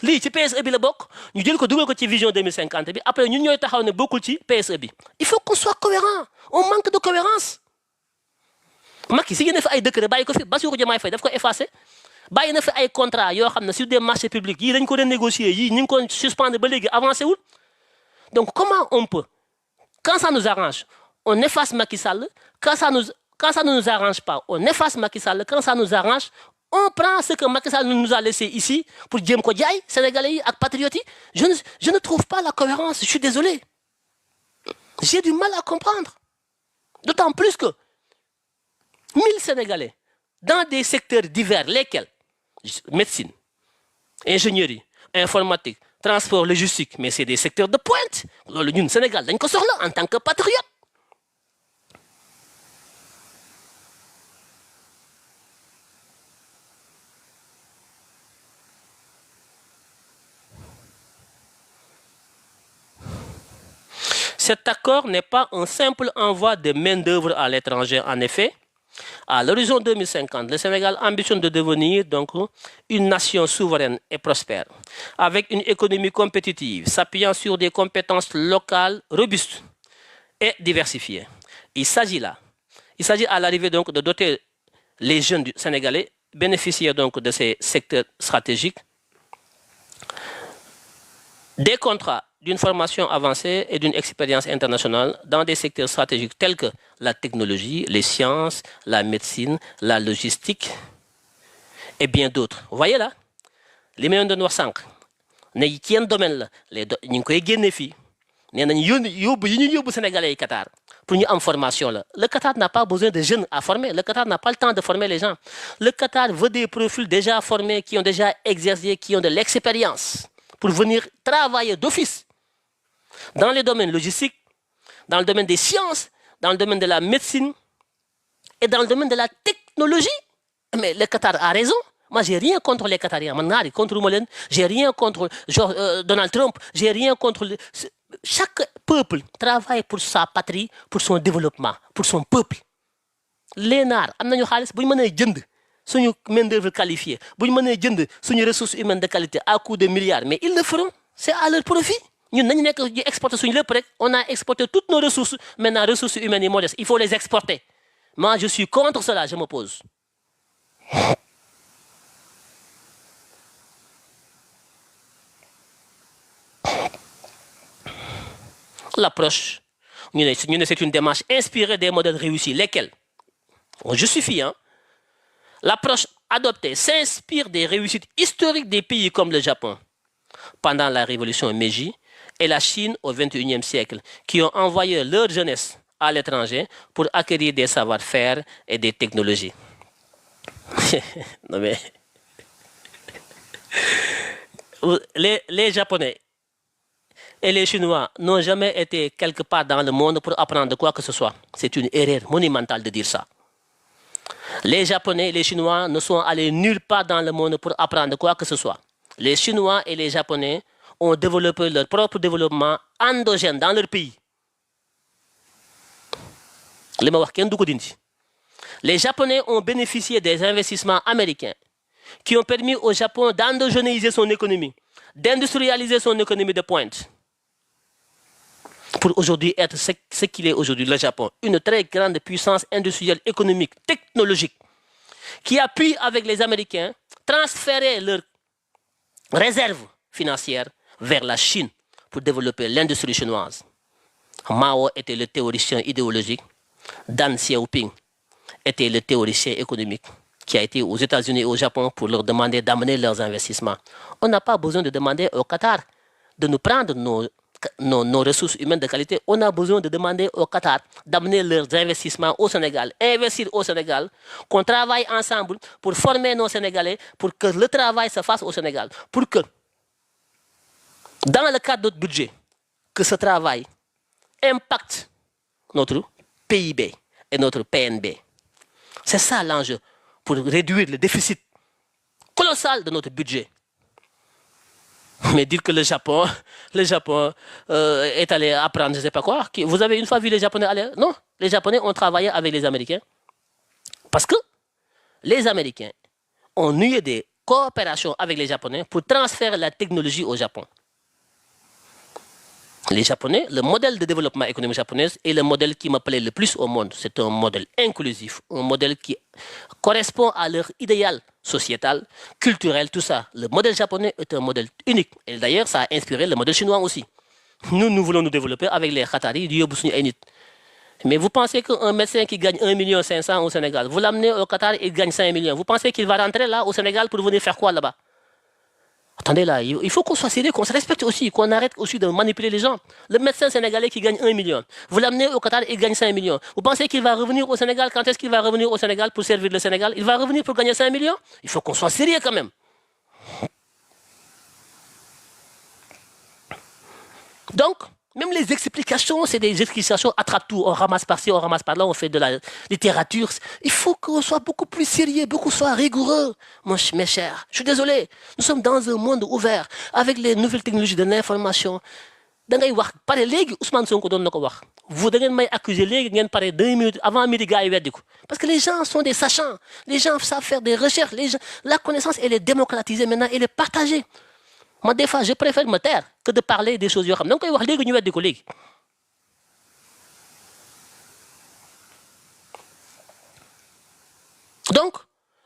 lii ci PSE bi la bokk ñu jël ko dugal ko ci vision 2050 bi après ñun ñooy taxaw ne bokkul ci PSE bi il faut qu'on soit cohérent on manque de cohérence Macky si ngeen ne fi ay décret bàyyi ko fi Bassirou Diomaye Faye daf ko effacé bàyyi na fi ay contrat yoo xam ne sur des marchés publics yii dañ ko renégocier yii ñu ngi ko suspendre ba léegi avancé wul donc comment on peut quand ça nous arrange on efface Macky Sall quand ça ne nous arrange pas on efface Macky Sall quand ça nous arrange on prend ce que Macky Sall nous a laissé ici pour jéem ko jaay Sénégalais yi ak patriotes yi je ne trouve pas la cohérence je suis désolé j'ai du mal à comprendre d'autant plus que 1000 Sénégalais dans des secteurs divers lesquels médecine ingénierie informatique transport logistique mais c'est des secteurs de pointe loolu ñun Sénégal dañ ko soxla en tant que patriote. Cet accord n'est pas un simple envoi de main-d'œuvre à l'étranger. En effet, à l'horizon 2050, le Sénégal ambitionne de devenir donc une nation souveraine et prospère, avec une économie compétitive, s'appuyant sur des compétences locales robustes et diversifiées. Il s'agit à l'arrivée donc de doter les jeunes du Sénégalais, bénéficiaires donc de ces secteurs stratégiques, des contrats d'une formation avancée et d'une expérience internationale dans des secteurs stratégiques tels que la technologie, les sciences, la médecine, la logistique et bien d'autres. Vous voyez là, les millions de noirs sànq ne ci yenn domaine la ñu ngi koy génne fii nee nañu yóbbu Sénégalais yi Qatar pour ñu am formation la. Le Qatar n'a pas besoin de jeunes à former. Le Qatar n'a pas le temps de former les gens. Le Qatar veut des profils déjà formés, qui ont déjà exercé, qui ont de l'expérience pour venir travailler d'office dans les domaines logistiques, dans le domaine des sciences, dans le domaine de la médecine et dans le domaine de la technologie. Mais le Qatar a raison. Moi, j'ai rien contre les Qatariens. J'ai rien contre Donald Trump. J'ai rien contre... Chaque peuple travaille pour sa patrie, pour son développement, pour son peuple. Les Naar, amnañu xaalis bu ñu mënee jënd suñu main-d'œuvre qualifiée, bu ñu mënee jënd suñu ressources humaines de qualité à coût de milliards, mais ils le feront. C'est à leur profit. Ñun nañu nekk di exporter suñu lépp rek, on a exporté toutes nos ressources, maintenant ressources humaines et modestes, il faut les exporter. Moi, je suis contre cela, je m'oppose. L'approche, c'est une démarche inspirée des modèles réussis, lesquels on justifie. L'approche adoptée s'inspire des réussites historiques des pays comme le Japon pendant la révolution Meiji et la Chine au XXIe siècle, qui ont envoyé leur jeunesse à l'étranger pour acquérir des savoir-faire et des technologies. Non mais les Japonais et les Chinois n'ont jamais été quelque part dans le monde pour apprendre quoi que ce soit. C'est une erreur monumentale de dire ça. Les Japonais et les Chinois ne sont allés nulle part dans le monde pour apprendre quoi que ce soit. Les Chinois et les Japonais ont développé leur propre développement endogène dans leur pays. Les Japonais ont bénéficié des investissements américains qui ont permis au Japon d'endogénéiser son économie, d'industrialiser son économie de pointe, pour aujourd'hui être ce qu'il est aujourd'hui, le Japon, une très grande puissance industrielle, économique, technologique, qui a pu, avec les Américains, transférer leurs réserves financières vers la Chine pour développer l'industrie chinoise. Mao était le théoricien idéologique, Deng Xiaoping était le théoricien économique qui a été aux États-Unis et au Japon pour leur demander d'amener leurs investissements. On n'a pas besoin de demander au Qatar de nous prendre nos nos ressources humaines de qualité, on a besoin de demander au Qatar d'amener leurs investissements au Sénégal, investir au Sénégal, qu'on travaille ensemble pour former nos Sénégalais, pour que le travail se fasse au Sénégal, pour que, dans le cadre de notre budget, que ce travail impacte notre PIB et notre PNB. C'est ça l'enjeu, pour réduire le déficit colossal de notre budget. Mais dire que le Japon est allé apprendre, je ne sais pas quoi. Vous avez une fois vu les Japonais aller? Non, les Japonais ont travaillé avec les Américains. Parce que les Américains ont noué des coopérations avec les Japonais pour transférer la technologie au Japon. Les Japonais, le modèle de développement économique japonais est le modèle qui me plaît le plus au monde. C'est un modèle inclusif, un modèle qui correspond à leur idéal sociétal, culturel, tout ça. Le modèle japonais est un modèle unique. Et d'ailleurs, ça a inspiré le modèle chinois aussi. Nous voulons nous développer avec les Qataris du Yobusuni Enit. Mais vous pensez qu'un médecin qui gagne 1,5 million au Sénégal, vous l'amenez au Qatar et il gagne 5 millions. Vous pensez qu'il va rentrer là au Sénégal pour venir faire quoi là-bas? Attendez là, il faut qu'on soit sérieux, qu'on se respecte aussi, qu'on arrête aussi de manipuler les gens. Le médecin sénégalais qui gagne 1 million, vous l'amenez au Qatar et il gagne 5 millions. Vous pensez qu'il va revenir au Sénégal? Quand est-ce qu'il va revenir au Sénégal pour servir le Sénégal? Il va revenir pour gagner 5 millions? Il faut qu'on soit sérieux quand même. Donc, même les explications, c'est des explications attrape-tout. On ramasse par-ci, on ramasse par-là, on fait de la littérature. Il faut qu'on soit beaucoup plus sérieux, beaucoup soit rigoureux, mes chers. Je suis désolé. Nous sommes dans un monde ouvert, avec les nouvelles technologies de l'information. Ousmane Sonko donne ko wax. Vous devez m'accuser légui 2 minutes avant midi gars yi weddi ko. Parce que les gens sont des sachants. Les gens savent faire des recherches. La connaissance, elle est démocratisée maintenant, elle est partagée. Moi, des fois, je préfère me taire que de parler des choses. Donc,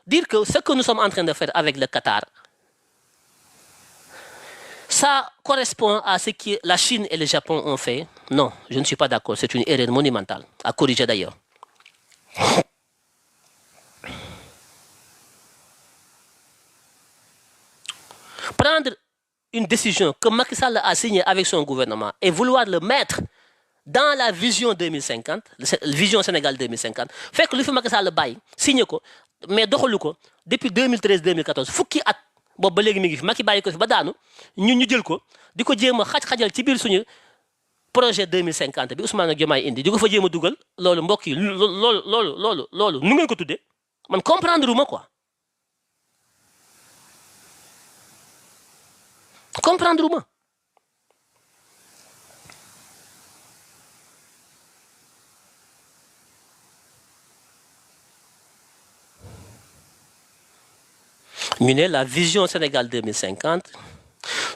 dire que ce que nous sommes en train de faire avec le Qatar, ça correspond à ce que la Chine et le Japon ont fait. Non, je ne suis pas d'accord. C'est une erreur monumentale, à corriger d'ailleurs. Prendre une décision que Macky Sall a signée avec son gouvernement et vouloir le mettre dans la vision 2050, la vision Sénégal 2050, fait que le fait Macky Sall bail, signe ko, mais doxalu ko depuis 2013-2014 fukki at boobu ba léegi mi ngi fi Macky bàyyi ko fi ba daanu ñun ñu jël ko di ko jéem a xaj-xajal ci biir suñu projet 2050 bi Ousmane Diomaye indi di ko fa jéem a dugal loolu mbokk yi loolu nu ngeen ko tuddee man comprendre uma quoi. Comprendre-moi. La vision Sénégal 2050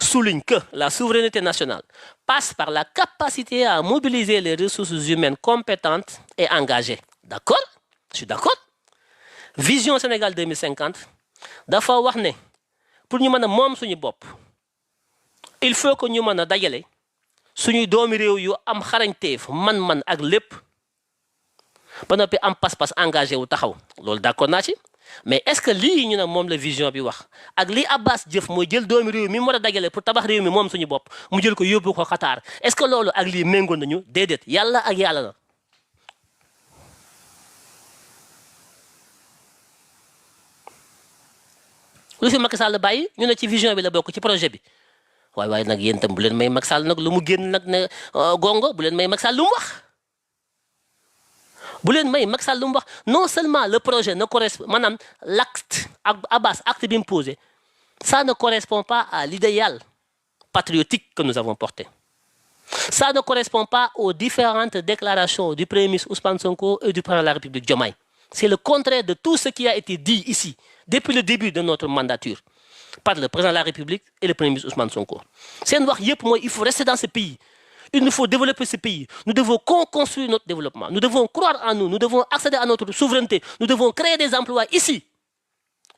souligne que la souveraineté nationale passe par la capacité à mobiliser les ressources humaines compétentes et engagées. D'accord? Je suis d'accord. Vision Sénégal 2050, dafa wax ne pour ñu mëna mom suñu bop il faut que ñu mëna dajalé suñuy doomi réew yu am xarañteef man ak lépp ba noppi am pas-pas engagé wu taxaw loolu d'accord naa ci mais est-ce que lii ñu ne moom la vision bi wax ak lii Abbas jëf mooy jël doomi réew mi mu war a dajale pour tabax réew mi moom suñu bopp mu jël ko yóbbu ko Qatar est-ce que loolu ak lii méngoon nañu déedéet yàlla ak yàlla la. lu fi Macky Sall bàyyi ñu ne ci vision bi la bokk ci projet bi waaye nag yéen tam bu leen may Macky Sall nag lu mu génn nag ne gongo bu leen may Macky Sall lu mu wax. bu leen may Macky Sall lu mu wax non seulement le projet ne correspond maanaam l'acte Abbas acte bi mu posé ça ne correspond pas à l'idéal patriotique que nous avons porté. Ça ne correspond pas aux différentes déclarations du Premier ministre Ousmane Sonko et du président de la République Diomaye. C'est le contraire de tout ce qui a été dit ici depuis le début de notre mandature par le président de la République et le Premier ministre Ousmane Sonko. C'est wax yépp mooy il faut rester dans ce pays. Il nous faut développer ce pays. Nous devons construire notre développement. Nous devons croire en nous. Nous devons accéder à notre souveraineté. Nous devons créer des emplois ici.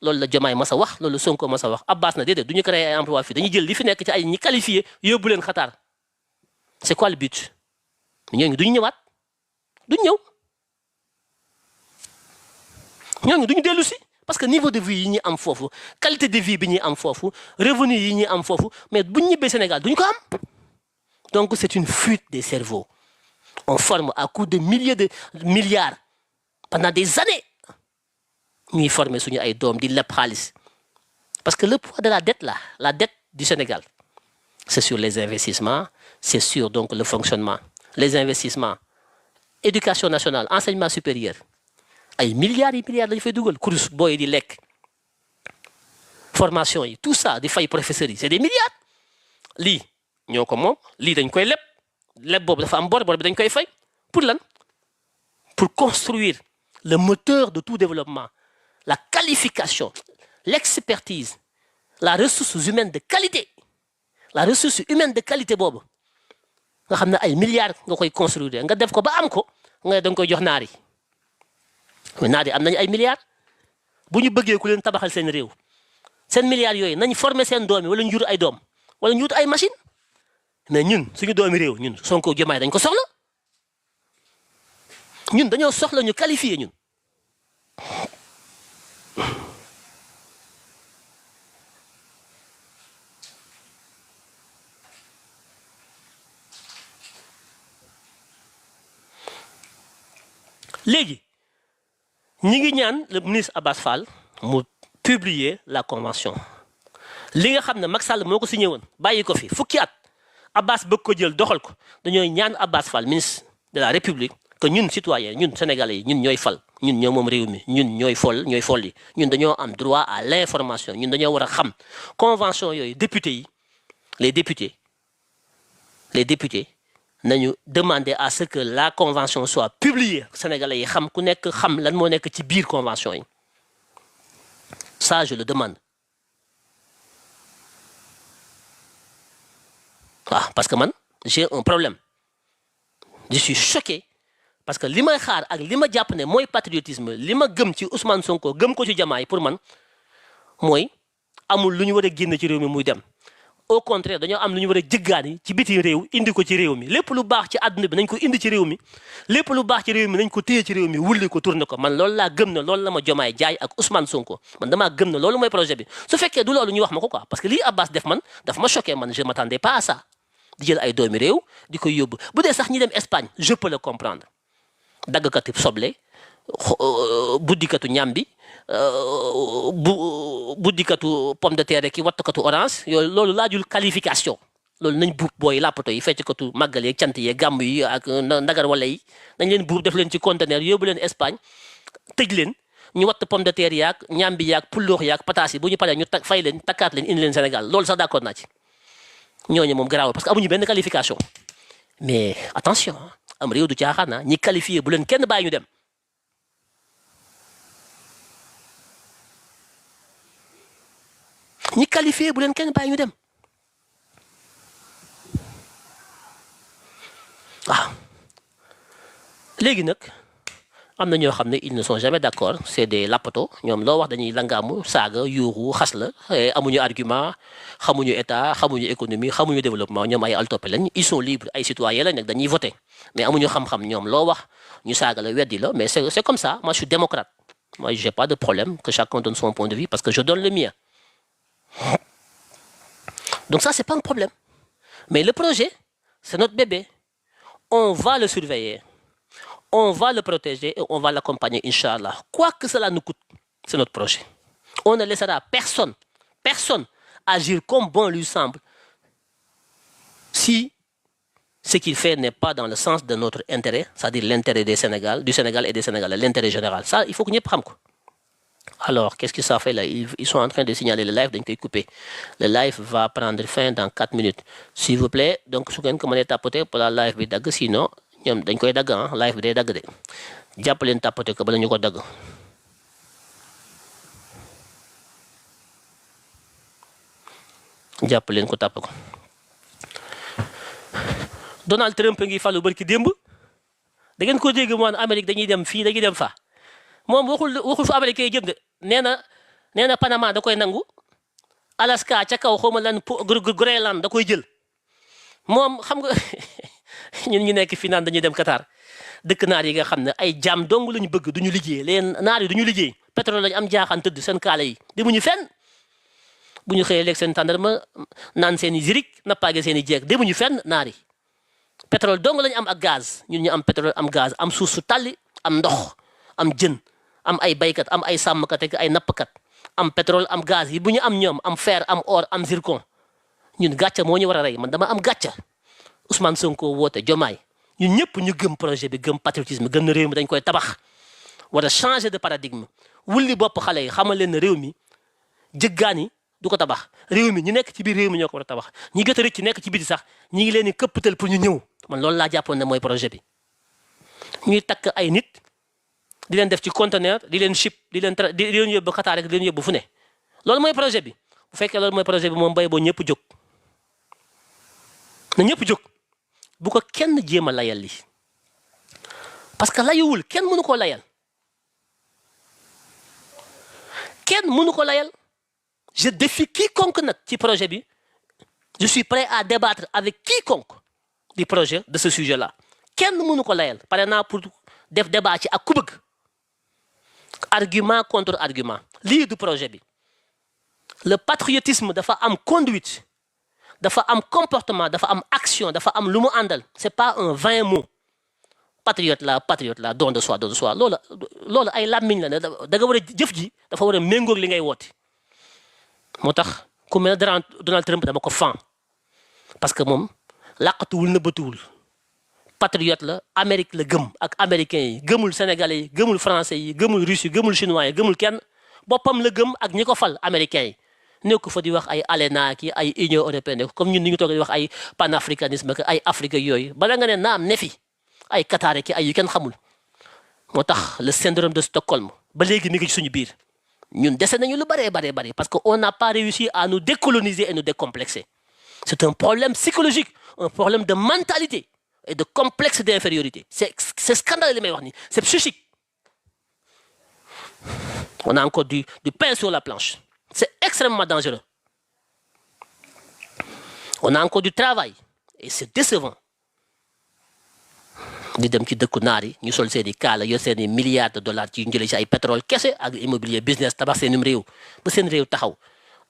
Lolo la Diomaye masa wax, lolo Sonko masa wax. Abbas na dédé, duñu créer ay emploi fi. Dañuy jël li fi nekk ci ay ñi qualifié yóbbu leen Qatar. C'est quoi le but? Ñooñu duñu ñëwaat. Duñu ñëw. Ñooñu duñu dellu si. Parce que niveau de vie yi ñi am foofu, qualité de vie bi ñi am foofu, revenu yi ñi am foofu, mais buñ ñibbee Sénégal duñu ko am. Donc c'est une fuite des cerveaux. On forme à coup de milliers de milliards pendant des années. Ñuy former suñu ay doom di lepp xaalis parce que le poids de la dette là, la dette du Sénégal, c'est sur les investissements, c'est sur donc le fonctionnement, les investissements, éducation nationale, enseignement supérieur, ay milliards et milliards lañu fay dugal kurus booy di lekk formation yi tout ça di fay professeurs yi c'est des milliards lii ñoo ko moom lii dañ koy leb boobu dafa am bor bi dañ koy fay pour lan pour construire le moteur de tout développement, la qualification, l'expertise, la ressource humaine de qualité. La ressource humaine de qualité boobu nga xam ne ay milliards nga koy construire nga def ko ba am ko nga da nga koy jox naar yi mais naar yi am nañu ay milliards bu ñu bëggee ku leen tabaxal seen réew seen milliards yooyu nañ former seen doom yi wala ñu jur ay doom wala ñu jur ay machine mais ñun suñu doomi réew ñun Sonko Diomaye dañ ko soxla ñun dañoo soxla ñu qualifier ñun. Léegi ñi ngi ñaan le ministre Abass Fall mu publier la convention li nga xam ne Macky Sall moo ko signé woon bàyyi ko fi fukki at Abass bëgg ko jël doxal ko dañooy ñaan Abass Fall ministre de la République que ñun citoyens ñun sénégalais yi ñun ñooy fal ñun ñoo moom réew mi ñun ñooy folli ñun dañoo am droit à l'information ñun dañoo war a xam convention yooyu député yi les députés nañu demander à ce que la convention soit publiée sénégalais yi xam ku nekk xam lan moo nekk ci biir convention yi ça je le demande waaw parce que man j'ai un problème je suis choqué parce que li may xaar ak li ma jàpp ne mooy patriotisme li ma gëm ci Ousmane Sonko gëm ko ci Diomaye pour man mooy amul lu ñu war a génn ci réew mi muy dem au contraire dañoo am lu ñu war a jëggaani ci biti réew indi ko ci réew mi lépp lu baax ci àdduna bi nañ ko indi ci réew mi lépp lu baax ci réew mi nañ ko téye ci réew mi wulli ko tourné ko man loolu laa gëm na loolu la ma Diomaye jaay ak Ousmane Sonko man damaa gëm na loolu mooy projet bi su fekkee du loolu ñu wax ma ko quoi parce que lii Abass def man daf ma choqué man je m'attendais pas à ça di jël ay doomi réew di koy yóbbu bu dee sax ñi dem Espagne je peux le comprendre daggkatu soble buddikatu ñambi buddikatu pomme de terre ki wattukatu orange yooyu loolu laajul qualification loolu nañ buub booy làppato yi feccekatu màggal yeeg cant yeeg gàmm yi ak ndagar wala yi nañ leen buub def leen ci conteneur yóbbu leen Espagne tëj leen ñu watt pomme de terre yaag ñambi yaag pulloox yaag pataas yi bu ñu paree ñu fay leen takkaat leen indi leen Sénégal loolu sax d'accord naa ci ñooñu moom garaawul parce que amuñu benn qualification mais attention am réew du caaxaan ñi qualifié bu leen kenn bàyyi ñu dem ñi qualifié bu leen kenn bàyyi ñu dem waaw léegi nag am na ñoo xam ne ils ne sont jamais d'accord c'est des lapato ñoom loo wax dañuy langaamu saaga yuuxu xas la amuñu argument xamuñu état xamuñu économie xamuñu développement ñoom ay altoppe lañ ils sont libres ay citoyens lañ nag dañuy voter mais amuñu xam-xam ñoom loo wax ñu saaga la weddi la mais c'est comme ça moi je suis démocrate moi j'ai pas de problème que chacun donne son point de vue parce que je donne le mien donc ça c'est pas un problème mais le projet c'est notre bébé on va le surveiller on va le protéger et on va l'accompagner Inch'Allah quoi que cela nous coûte c'est notre projet on ne laissera personne agir comme bon lui semble si ce qu'il fait n'est pas dans le sens de notre intérêt c'est-à-dire l'intérêt du Sénégal et des Sénégalais l'intérêt général ça il faut que ñëpp xam ko alors qu'est-ce que ça fait là ils sont en train de signaler le live dañ koy couper le live va prendre fin dans 4 minutes s'il vous plaît donc su ngeen ko mënee tapoter pour la live bi dagg sinon ñoom dañ koy dagg live bi day dagg de jàpp leen tapoter ko bala ñu ko dagg jàpp leen ko tàpp ko Donald Trump ngi falu barki démb da ngeen ko dégg mu naan Amérique dañuy dem fii dañuy dem fa moom waxul fa américain jëm de nee na Panama da koy nangu Alaska ca kaw xawma lan Groenland da koy jël moom xam nga ñun ñu nekk fii naan dañuy dem Qatar dëkk naar yi nga xam ne ay jaam dong lañu bëgg duñu liggéey leen naar yi duñu liggéey pétrole lañu am jaaxaan tëdd seen kaala yi demuñu fenn bu ñu xëyee lekk seen tàndarma naan seen i zirik nappaage seen i jeeg demuñu fenn naar yi pétrole dong lañu am ak gaz ñun ñu am pétrole am gaz am suuf su tàlli am ndox am jën am ay baykat am ay sàmmkat ak ay nappkat am pétrole am gaz yi bu ñu am ñoom am fer am or am zircon ñun gàcca moo ñu war a rey man dama am gàcca Ousmane Sonko woote Diomaye ñun ñëpp ñu gëm projet bi gëm patriotisme gëm na réew mi dañ koy tabax war a changer de paradigme wulli bopp xale yi xamal leen ne réew mi jëggaani du ko tabax réew mi ñu nekk ci biir réew mi ñoo ko war a tabax ñi gët a rëcc nekk ci biti sax ñi ngi leen di këppatal pour ñu ñëw man loolu laa jàppoon ne mooy projet bi ñuy takk ay nit di leen def ci conteneur di leen ship di leen yóbbu Qatar rek di leen yóbbu fu ne loolu mooy projet bi bu fekkee loolu mooy projet bi moom bay boo ñëpp jóg na ñëpp jóg bu ko kenn jéem a layal li parce que layuwul kenn mënu koo layal kenn mënu ko layal je défie quiconque nag ci projet bi je suis prêt à débattre avec quiconque du projet de ce sujet là kenn mënu ko layal pare naa pour def débat ci ak ku bëgg argument contre argument lii du projet bi le patriotisme dafa am conduite dafa am comportement dafa am action dafa am lu mu àndal c'est pas un vain mot patriote la don de soi loolu ay làmmiñ la da nga war a jëf ji dafa war a méngoog li ngay woote moo tax ku mel ne Donald Trump dama ko fan parce que moom làqatuwul nëbbatuwul patriote la Amérique la gëm ak américains yi gëmul sénégalais yi gëmul français yi gëmul russe yi gëmul chinois yi gëmul kenn boppam la gëm ak ñi ko fal américains yi nekk fa di wax ay ALENA ki ay Union européenne comme ñun ni ñu toog di wax ay panafricanisme ak ay Afrique yooyu bala nga ne naam ne fi ay Qatar ki ay yu kenn xamul moo tax le syndrome de Stockholm ba léegi mi ngi ci suñu biir ñun dese nañu lu bari parce que on n'a pas réussi à nous décoloniser et nous décomplexer c'est un problème psychologique un problème de mentalité et de complexe d'infériorité c'est scandaleux li may wax ni c'est psychique on a encore du pain sur la planche c'est extrêmement dangereux on a encore du travail et c'est décevant di dem ci dëkku naar yi ñu sol seen i kaala yor seen i milliards de dollars ci njëlee ci ay pétrole kese ak immobilier business tabax seenum réew ba seen réew taxaw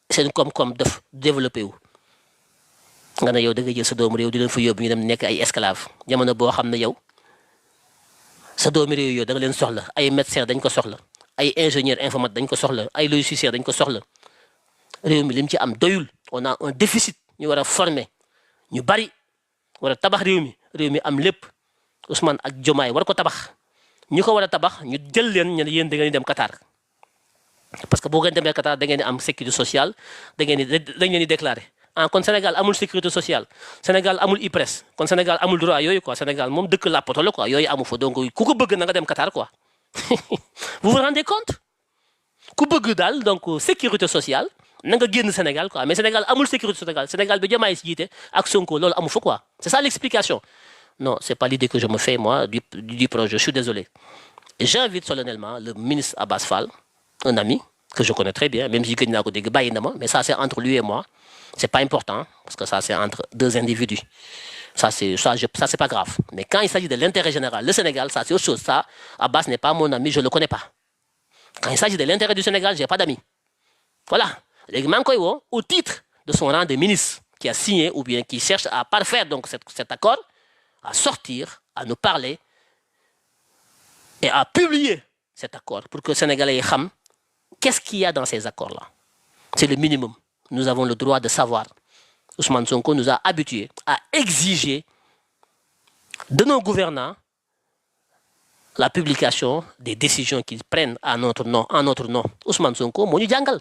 seen koom-koom def développé wu nga ne yow da nga jël sa doomu réew di leen fa yóbbu ñu dem nekk ay esclave jamono boo xam ne yow sa doomu réew yooyu da nga leen soxla ay médecins dañ ko soxla ay ingénieurs informatiques dañ ko soxla ay logiciens dañ ko soxla réew mi lim ci am doyul on a un déficit ñu war a former ñu bari war a tabax réew mi am lépp Ousmane ak Diomaye war ko tabax ñu ko war a tabax ñu jël leen ñu ne yéen da ngeen di dem Qatar parce que boo ngeen demee Qatar da ngeen di am sécurité sociale dañ leen di déclarer kon Sénégal amul sécurité sociale Sénégal amul IPRES kon Sénégal amul droit yooyu quoi Sénégal moom dëkk làppato la quoi yooyu amu fa donc ku ko bëgg na nga dem Qatar quoi vous vous rendez compte ku bëgg daal donc sécurité sociale na nga génn Sénégal quoi mais Sénégal amul sécurité sociale Sénégal bi Diomaye si jiite ak Sonko loolu amu fa quoi c'est ça l'explication. Non, c'est pas l'idée que je me fais, moi, du projet. Je suis désolé. Et j'invite solennellement le ministre Abbas Fall, un ami que je connais très bien, même si je connais mais ça, c'est entre lui et moi. C'est pas important, parce que ça, c'est entre deux individus. Ça, c'est pas grave. Mais quand il s'agit de l'intérêt général, le Sénégal, ça, c'est autre chose. Ça, Abbas n'est pas mon ami, je le connais pas. Quand il s'agit de l'intérêt du Sénégal, j'ai pas d'amis. Voilà. Au titre de son rang de ministre, qui a signé ou bien qui cherche à parfaire donc cet accord, à sortir, à nous parler et à publier cet accord pour que les Sénégalais sachent qu'est-ce qu'il y a dans ces accords-là. C'est le minimum. Nous avons le droit de savoir. Ousmane Sonko nous a habitués à exiger de nos gouvernants la publication des décisions qu'ils prennent en notre nom. Ousmane Sonko, moo ñu jàngal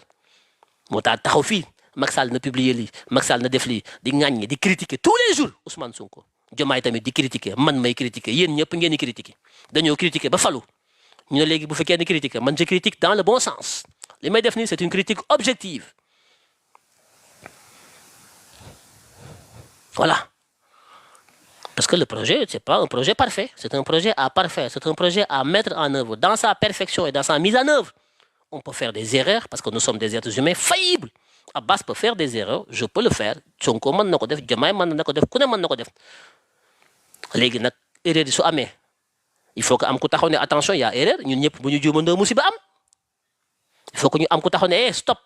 moo tax taxaw fii Macky Sall na publier lii Macky Sall na def lii di ŋàññi di critiquer tous les jours Ousmane Sonko. Diomaye tamit di critiquer man may critiquer yéen ñëpp ngeen di critiquer dañoo critiquer ba falu ñu ne léegi bu fekkee ni critiquer man je critique dans le bon sens li may def nii c'est une critique objective voilà parce que le projet c'est pas un projet parfait c'est un projet à parfaire c'est un projet à mettre en œuvre dans sa perfection et dans sa mise en œuvre on peut faire des erreurs parce que nous sommes des êtres humains faillibles Abbas peut faire des erreurs je peux le faire Sonko mën na ko def Diomaye mën na ko def ku ne mën na ko def léegi nag erreur yi su amee il faut que am ku taxaw ne attention y a erreur ñun ñëpp bu ñu juumandoo musiba am il faut que ñu am ku taxaw ne stop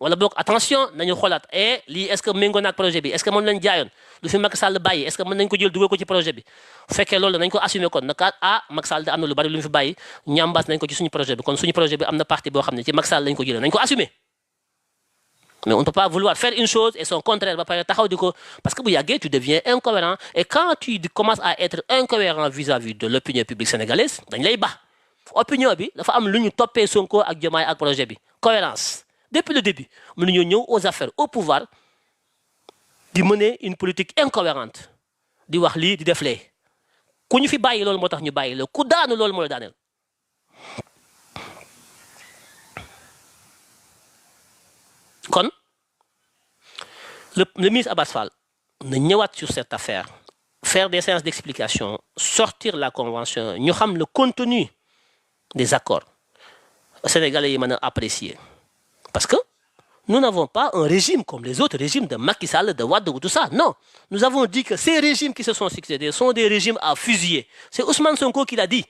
wala boog attention nañu xoolaat lii est-ce que méngoo naag projet bi est-ce que mën lañ jaayoon lu fi Macky Sall bàyyi est-ce que mën nañ ko jël dugal ko ci projet bi bu fekkee loolu nañ ko assumer kon naka Macky Sall da am na lu bari lu ñu fi bàyyi ñambaas nañ ko ci suñu projet bi kon suñu projet bi am na partie boo xam ne ci Macky Sall lañ ko jëlee nañ ko assumer mais on ne peut pas vouloir faire une chose et son contraire ba pare taxaw di ko parce que bu yàggee tu deviens incohérent et quand tu commences à être incohérent vis-à-vis de l'opinion publique sénégalaise dañ lay baax opinion bi dafa am lu ñu toppee Sonko ak Diomaye ak projet bi cohérence depuis le début mënuñoo ñëw aux affaires au pouvoir di mener une politique incohérente di wax lii di def lee ku ñu fi bàyyi loolu moo tax ñu bàyyi la ku daanu loolu moo la daaneel kon le ministre Abass Fall na ñëwaat sur cette affaire faire des séances d'explication sortir la convention ñu xam le contenu des accords sénégalais yi mën a apprécier parce que nous n'avons pas un régime comme les autres régimes de Macky Sall, de Wade ou tout ça. Non. Nous avons dit que ces régimes qui se sont succédés sont des régimes à fusiller. C'est Ousmane Sonko qui l'a dit.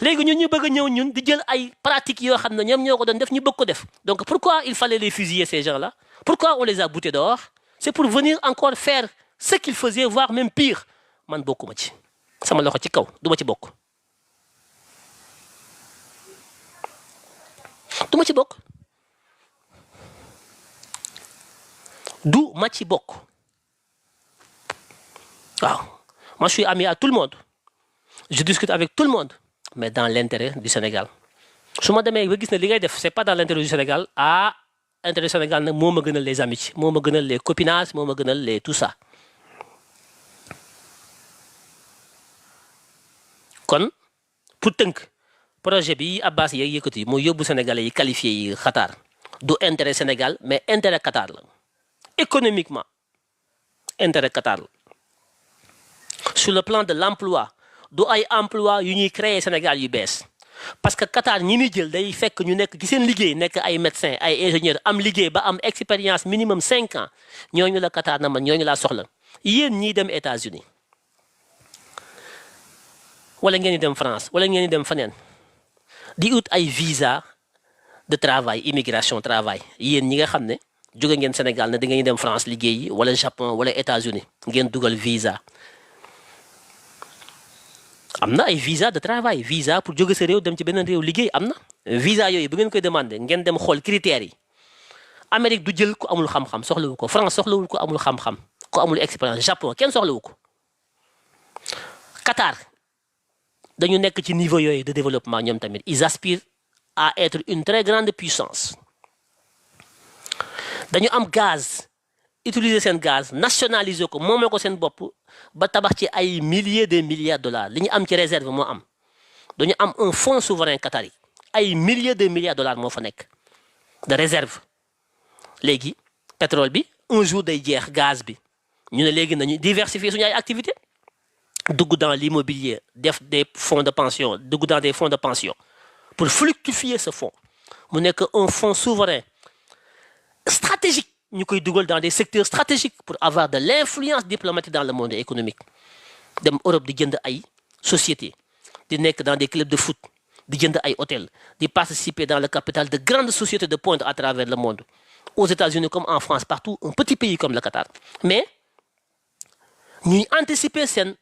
Léegi ñun ñu bëgg ñëw ñun di jël ay pratiques yoo xam ne ñoom ñoo ko doon def ñu bëgg ko def. Donc pourquoi il fallait les fusiller ces gens-là? Pourquoi on les a boutés dehors? C'est pour venir encore faire ce qu'ils faisaient, voire même pire. Man bokkuma ci. Sama loxo ci kaw duma ci bokk. Duma ci bokk. Du ma ci bokk. Waaw. Moi je suis ami à tout le monde. Je discute avec tout le monde. Mais dans l'intérêt du Sénégal. su ma demee ba gis ne li ngay def c'est pas dans l'intérêt du Sénégal intérêt du Sénégal nag moo ma gënal les amitiés moo ma gënal les copinages moo ma gënal les tout ça. kon pour tënk projet bi Abbas yeeg yëkkati mooy yóbbu Sénégalais yi qualifié yi Qatar du intérêt Sénégal mais intérêt Qatar la économiquement intérêt Qatar la sur le plan de l'emploi du ay emploi yu ñuy créer Sénégal yu bees parce que Qatar ñi muy jël day fekk ñu nekk ci seen liggéey nekk ay médecins ay ingénieurs am liggéey ba am expérience minimum 5 ans ñooñu la Qatar na man ñooñu laa soxla yéen ñiy dem États-Unis wala ngeen di dem France wala ngeen di dem faneen di ut ay visa de travail immigration travail yéen ñi nga xam ne jóge ngeen Sénégal ne da ngeen dem France liggéey wala Japon wala États-Unis ngeen dugal visa. am na ay visa de travail visa pour jóge sa réew dem ci beneen réew liggéey am na visa yooyu bu ngeen koy demandé ngeen dem xool critères yi Amérique du jël ko amul xam-xam soxlawu ko France soxlawul ko amul xam-xam ko amul expérience Japon kenn soxlawu ko Qatar dañu nekk ci niveau yooyu de développement ñoom tamit ils aspirent à être une très grande puissance dañu am gaz utiliser seen gaz nationaliser ko moomee ko seen bopp ba tabax ci ay milliers de milliards de dollars li ñu am ci réserve moo am dañu am un fonds souverain qatari ay milliers de milliards de dollars moo fa nekk de réserve léegi pétrole bi un jour day jeex gaz bi ñu ne léegi nañu diversifier suñu ay activités dugg dans l'immobilier def des fonds de pension dugg dans des fonds de pension pour fluctuer ce fonds mu nekk un fonds souverain stratégique ñu koy dugal dans des secteurs stratégiques pour avoir de l'influence diplomatique dans le monde économique dem Europe di jënd ay sociétés di nekk dans des clubs de foot di jënd ay hôtels di participer dans le capital de grandes sociétés de pointe à travers le monde aux États-Unis comme en France partout un petit pays comme le Qatar mais ñuy anticiper seen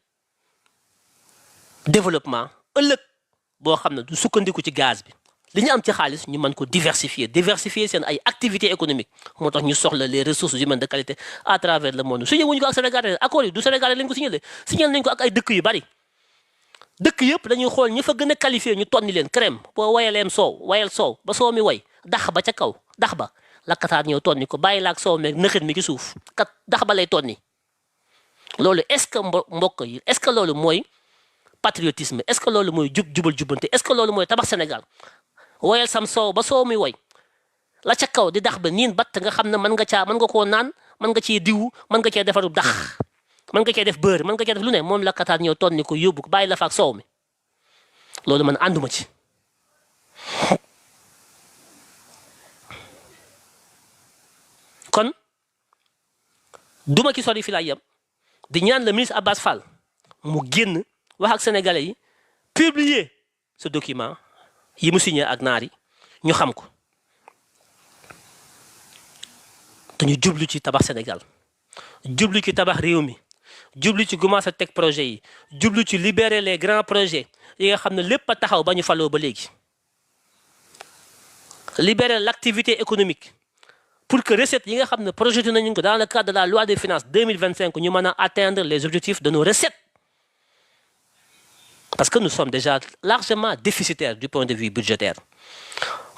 développement ëllëg boo xam ne du sukkandiku ci gaz bi li ñu am ci xaalis ñu mën ko diversifier seen ay activités économiques moo tax ñu soxla les ressources humaines de qualité à travers le monde signé wuñu ko ak Sénégal accord yi du Sénégal lañ ko signé nañ ko ak ay dëkk yu bari dëkk yëpp dañuy xool ñi fa gën a qualifié ñu tonni leen crème boo wayaleem soow wayal soow ba soow mi way dax ba ca kaw dax ba la Qatar ñëw tonni ko bàyyi la ak soow meeg nëxit mi ci suuf kat dax ba lay tonni loolu est-ce que mbokk yi est-ce que loolu mooy patriotisme est-ce que loolu mooy jubal jubante est-ce que loolu mooy tabax Sénégal woyal sam soow ba soow mi woy la ca kaw di dax ba niin batt nga xam ne mën nga koo naan mën nga cee diwu mën nga cee defaru dax mën nga cee def beurre mën nga cee def lu ne moom la Qatar ñëw tonni ko yóbbu ko bàyyi la fa ak soow mi loolu man ànduma ci kon duma ki sori fi laa yem di ñaan le ministre Abass Fall mu génn wax ak sénégalais yi publier ce document yi mu signé ak naar yi ñu xam ko dañu jublu ci tabax Sénégal jublu ci tabax réew mi jublu ci commencé teg projet yi jublu ci libérer les grands projets yi nga xam ne lépp a taxaw ba ñu faloo ba léegi libérer l'activité économique pour que recettes yi nga xam ne projeté nañu ko dans le cadre de la loi des finances 2025 ñu mën a atteindre les objectifs de nos recettes parce que nous sommes déjà largement déficitaires du point de vue budgétaire.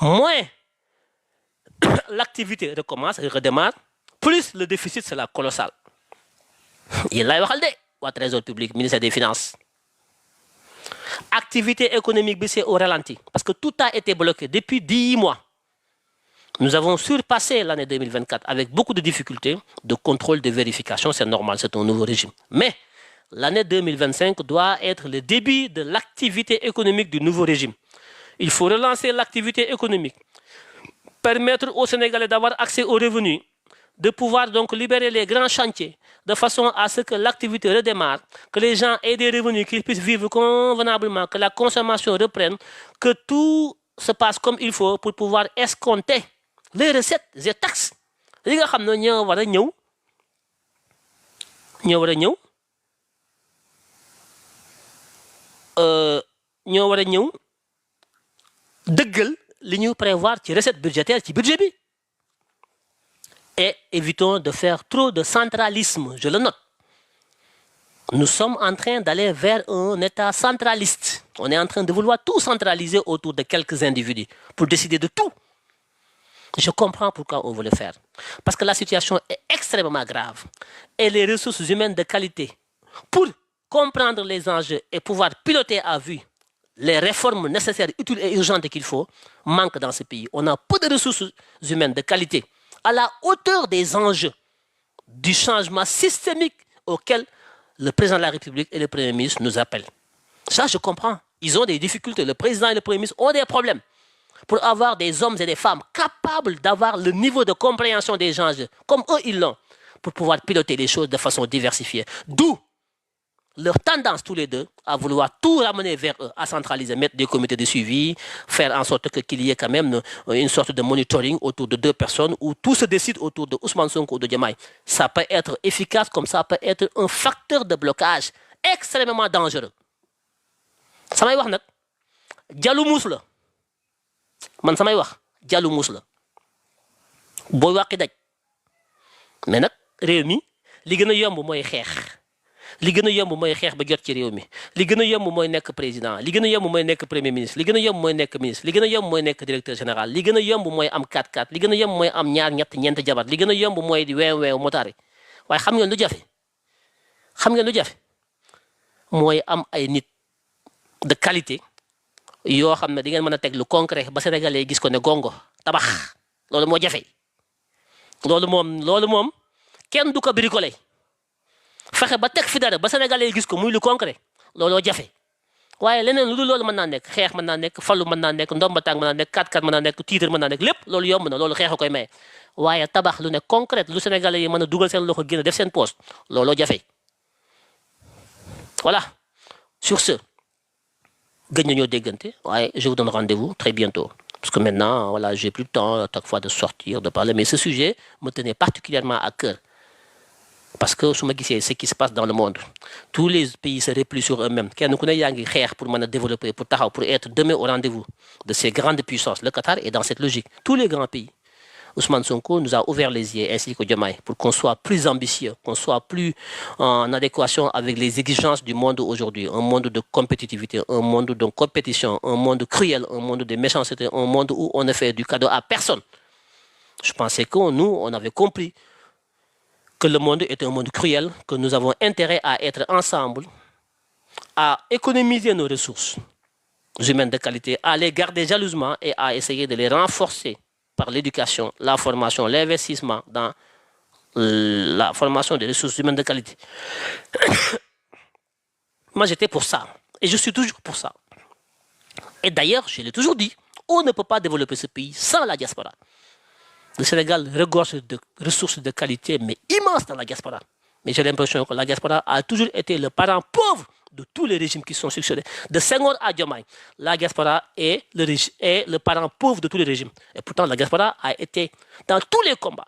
Moins l'activité recommence et redémarre, plus le déficit sera colossal. Il l'a dit, le Trésor public, ministère des Finances. Activité économique, c'est au ralenti, parce que tout a été bloqué depuis 10 mois. Nous avons surpassé l'année 2024 avec beaucoup de difficultés de contrôle, de vérification, c'est normal, c'est un nouveau régime. Mais l'année 2025 doit être le début de l'activité économique du nouveau régime. Il faut relancer l'activité économique, permettre aux Sénégalais d'avoir accès aux revenus, de pouvoir donc libérer les grands chantiers, de façon à ce que l'activité redémarre, que les gens aient des revenus, qu'ils puissent vivre convenablement, que la consommation reprenne, que tout se passe comme il faut pour pouvoir escompter les recettes, les taxes. Les gens qui ñoo war a ñëw dëggal li ñu prévoir ci recette budgétaire ci budget bi. Et évitons de faire trop de centralisme, je le note. Nous sommes en train d'aller vers un État centraliste. On est en train de vouloir tout centraliser autour de quelques individus pour décider de tout. Je comprends pourquoi on veut le faire. Parce que la situation est extrêmement grave. Et les ressources humaines de qualité, pour comprendre les enjeux et pouvoir piloter à vue les réformes nécessaires, utiles et urgentes qu'il faut, manquent dans ce pays. On a peu de ressources humaines de qualité à la hauteur des enjeux du changement systémique auquel le président de la République et le Premier ministre nous appellent. Ça, je comprends. Ils ont des difficultés. Le président et le Premier ministre ont des problèmes pour avoir des hommes et des femmes capables d'avoir le niveau de compréhension des enjeux, comme eux, ils l'ont, pour pouvoir piloter les choses de façon diversifiée. D'où leur tendance tous les deux à vouloir tout ramener vers eux, à centraliser, mettre des comités de suivi, faire en sorte qu'il y ait quand même une sorte de monitoring autour de 2 personnes où tout se décide autour de Ousmane Sonko ou de Diomaye. Ça peut être efficace comme ça peut être un facteur de blocage extrêmement dangereux. samay wax nag jalu muus la man samay wax jalu muus la booy wàqi daj mais nag réew mi li gën a yomb mooy xeex. li gën a yomb mooy xeex ba jot ci réew mi li gën a yomb mooy nekk président li gën a yomb mooy nekk premier ministre li gën a yomb mooy nekk ministre li gën a yomb mooy nekk directeur général li gën a yomb mooy am 4-4 li gën a yomb mooy am ñaar ñett ñeent jabar li gën a yomb mooy di weew motaari waaye xam ngeen lu jafe mooy am ay nit de qualité yoo xam ne di ngeen mën a teg lu concret ba sénégalais gis ko ne gongo tabax loolu moo jafe loolu moom kenn du ko bricolé fexe ba teg fi dara ba sénégalais gis ko muy lu concret looloo jafe waaye leneen lu dul loolu mën naa nekk xeex mën naa nekk fallu mën naa nekk ndomba tàng mën naa nekk 4-4 mën naa nekk titre mën naa nekk lépp loolu yomb na loolu xeex a koy maye waaye tabax lu ne concret lu sénégalais yi mën a dugal seen loxo génn def seen poste looloo jafe voilà sur ce gëj nañoo déggante waaye je vous donne rendez-vous très bientôt parce que maintenant voilà j'ai plus le temps à chaque fois de sortir de parler mais ce sujet me tenait particulièrement à cœur. Parce que su ma gisee ce qui se passe dans le monde tous les pays se replient sur eux-mêmes kenn ku ne yaa ngi xeex pour mën a développer pour taxaw pour être demain au rendez-vous de ces grandes puissances. Le Qatar est dans cette logique. Tous les grands pays. Ousmane Sonko nous a ouvert les yeux ainsi que Diomaye pour qu'on soit plus ambitieux, qu'on soit plus en adéquation avec les exigences du monde aujourd'hui. Un monde de compétitivité, un monde de compétition, un monde cruel, un monde de méchanceté, un monde où on ne fait du cadeau à personne. Je pensais que nous, on avait compris que le monde est un monde cruel, que nous avons intérêt à être ensemble, à économiser nos ressources humaines de qualité, à les garder jalousement et à essayer de les renforcer par l'éducation, la formation, l'investissement dans la formation des ressources humaines de qualité. Moi, j'étais pour ça. Et je suis toujours pour ça. Et d'ailleurs, je l'ai toujours dit, on ne peut pas développer ce pays sans la diaspora. Le Sénégal regorge de ressources de qualité, mais immenses dans la diaspora. Mais j'ai l'impression que la diaspora a toujours été le parent pauvre de tous les régimes qui sont succédés. De Senghor à Diomaye, la diaspora est le parent pauvre de tous les régimes. Et pourtant, la diaspora a été dans tous les combats.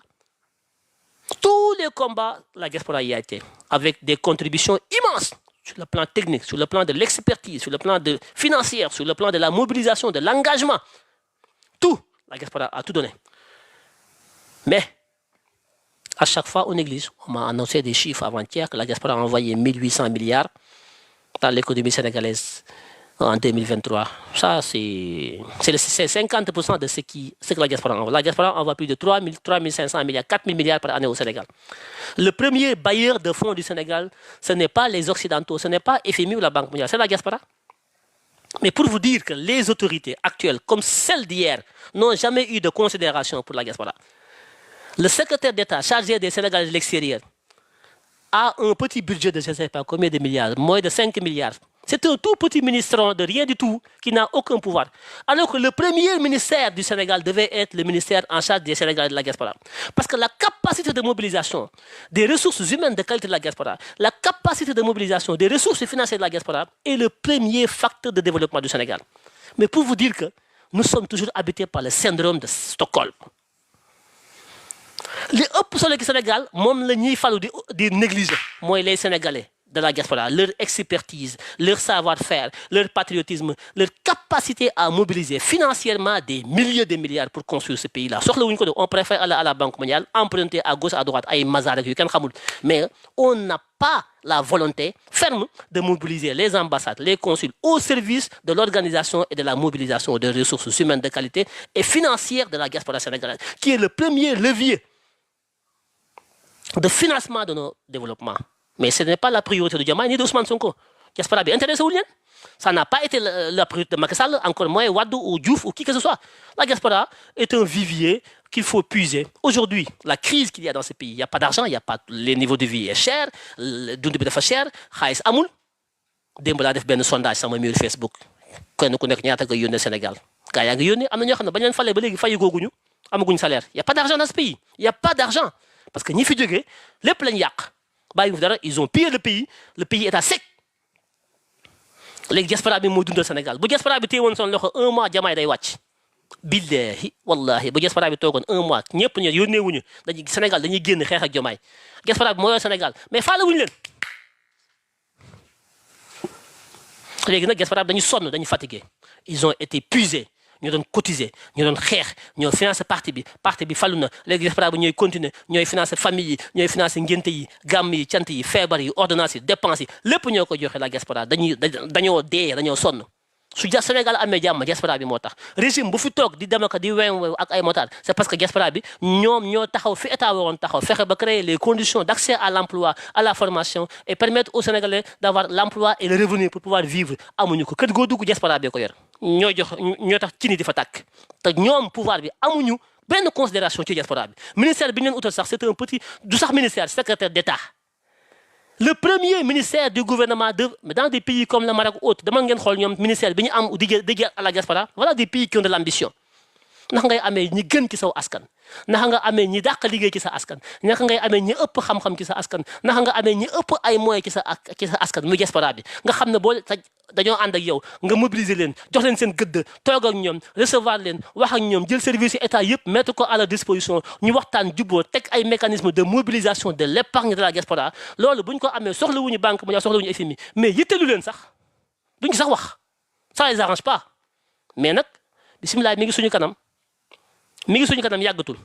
Tous les combats, la diaspora y a été, avec des contributions immenses sur le plan technique, sur le plan de l'expertise, sur le plan financier, sur le plan de la mobilisation, de l'engagement. Tout, la diaspora a tout donné. Mais, à chaque fois, on néglige. On m'a annoncé des chiffres avant-hier que la diaspora a envoyé 1800 milliards dans l'économie sénégalaise en 2023. Ça, c'est 50% de ce que la diaspora envoie. La diaspora envoie plus de 3500 milliards, 4000 milliards par année au Sénégal. Le premier bailleur de fonds du Sénégal, ce n'est pas les Occidentaux, ce n'est pas FMI ou la Banque mondiale, c'est la diaspora. Mais pour vous dire que les autorités actuelles, comme celles d'hier, n'ont jamais eu de considération pour la diaspora. Le secrétaire d'État chargé des Sénégalais de l'extérieur a un petit budget de je ne sais pas combien de milliards, moins de 5 milliards. C'est un tout petit ministère de rien du tout qui n'a aucun pouvoir. Alors que le premier ministère du Sénégal devait être le ministère en charge des Sénégalais de la diaspora. Parce que la capacité de mobilisation des ressources humaines de qualité de la diaspora, la capacité de mobilisation des ressources financières de la diaspora est le premier facteur de développement du Sénégal. Mais pour vous dire que nous sommes toujours habités par le syndrome de Stockholm. Les ëpp solo du Sénégal moom la ñuy falu di négliger mooy les Sénégalais de la diaspora, leur expertise, leur savoir-faire, leur patriotisme, leur capacité à mobiliser financièrement des milliers de milliards pour construire ce pays-là. On préfère aller à la Banque mondiale, emprunter à gauche, à droite, ay mazar ak yu kenn xamul. Mais on n'a pas la volonté ferme de mobiliser les ambassades, les consuls au service de l'organisation et de la mobilisation des ressources humaines de qualité et financières de la diaspora sénégalaise, qui est le premier levier de financement de nos développements. Mais ce n'est pas la priorité de Diomaye ni d'Ousmane Sonko. Diaspora bi intéressé wu leen. Ça n'a pas été la priorité de Macky Sall, encore moins Wade ou Diouf ou qui que ce soit. La diaspora est un vivier qu'il faut puiser. Aujourd'hui, la crise qu'il y a dans ce pays, il n'y a pas d'argent, il n'y a pas, les niveaux de vie est cher, dund bi dafa cher, xaalis amul. Démb laa def benn sondage sama mur Facebook. Kenn ku nekk ñaata nga yónnee Sénégal. Gaa yaa ngi yónnee am na ñoo xam ne bañ leen falee ba léegi fayi googuñu amaguñ salaire. Il n'y a pas d'argent dans ce pays. Il n'y a pas d'argent. Parce que ñi fi jógee lépp lañ yàq. Ils ont pillé le pays est à sec. Les diaspora bi mooy dundal Sénégal bu diaspora bi téewoon son loxo 1 mois Diomaye day wàcc. Billahi wallahi bu diaspora bi toogoon 1 mois ñëpp ñu yónnee wuñu dañuy Sénégal dañuy génn xeex ak Diomaye. Diaspora bi moo yor Sénégal mais faale wuñu leen. Léegi nag diaspora bi dañu sonn dañu fatigué. Ils ont été puisés. Nous devons cotiser, nous devons faire, nous devons financer parti bi fallu na les diaspora bi ñoy continuer ñoy financer famille ñoy financer ngenté yi gam yi tiant yi feebar yi ordonnance yi dépenses yi lépp ñoko joxe la diaspora dañoo dé dañoo sonn su Sénégal amé jamm diaspora bi motax régime bu fi tok di dem ak di wew ak ay motard c'est parce que diaspora bi ñom ñoo taxaw fi état waron taxaw fexé ba créer les conditions d'accès à l'emploi à la formation et permettre aux Sénégalais d'avoir l'emploi et le revenu pour pouvoir vivre amuñu ko kër go dugg diaspora bi ko yor ñoo tax ci ni di fa tàkk te ñoom pouvoir bi amuñu benn considération ci diaspora bi ministère bi ñu leen utal sax c'est un petit du sax ministère secrétaire d'État le premier ministère du gouvernement dans des pays comme le Maroc ou autre dama ngeen xool ñoom ministère bi ñu am dédié à la diaspora voilà des pays qui ont de l'ambition naka ngay amee ñi gën ci saw askan naka nga amee ñi dàq liggéey ci sa askan naka ngay amee ñi ëpp xam-xam ci sa askan naka nga amee ñi ëpp ay moyens ci sa askan muy diaspora bi nga xam ne boo dañoo ànd ak yow nga mobiliser leen jox leen seen gëdd toog ak ñoom recevoir leen wax ak ñoom jël service état yëpp mettre ko à leur disposition ñu waxtaan juboo teg ay mécanismes de mobilisation de l'épargne de la diaspora loolu buñ ko amee soxlawuñu banque mondiale soxlawuñu FMI mais yittelu leen sax duñ sax wax ça les arrange pas mais nag bismillah mi ngi suñu kanam yàggatul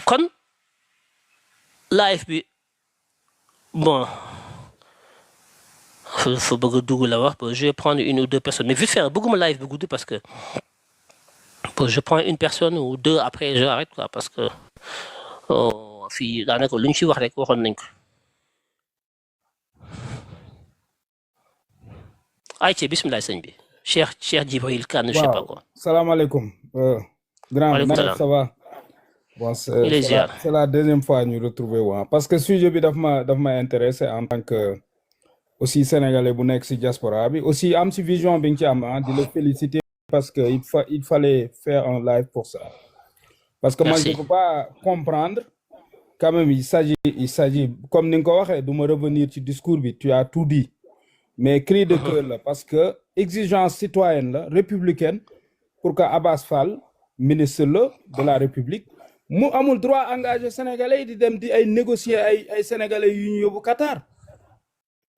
kon live bi bon faut bëgg dugg la wax je vais prendre une ou deux personnes mais vite fait bëgguma live bi gudd parce que je prends une personne ou deux après je arrête quoi parce que fii daanaka lu ñu ci wax rek waxoon nañ ko ayca bismillah sëñ bi Cheikh Djibril Kane je sais pas quoi. Salaamaaleykum grand ça va. Bon, c'est la deuxième fois ñu retrouver parce que sujet bi daf ma intéressé en tant que aussi sénégalais bu nekk ci diaspora bi aussi am ci vision bi nga ci am di le féliciter parce que il fallait faire un live pour ça parce que moi je peux pas comprendre quand même il s'agit comme ni nga ko waxee du ma revenir ci discours bi tu as tout dit mais cri de cœur là parce que exigence citoyenne là républicaine pour que Abass Fall ministre de la République mu amul droit engagé sénégalais di dem di ay négocier ay sénégalais yu ñu yóbbu Qatar.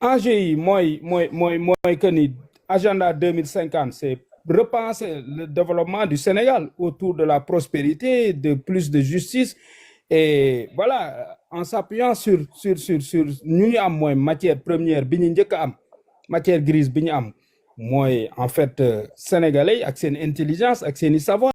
enjeu yi mooy que ni agenda 2050 c'est repenser le développement du Sénégal autour de la prospérité, de plus de justice et voilà en s'appuyant sur ñu am mooy matière première bi ñu njëkk a am matière grise bi ñu am mooy en fait sénégalais ak seen intelligence ak seen i savoir.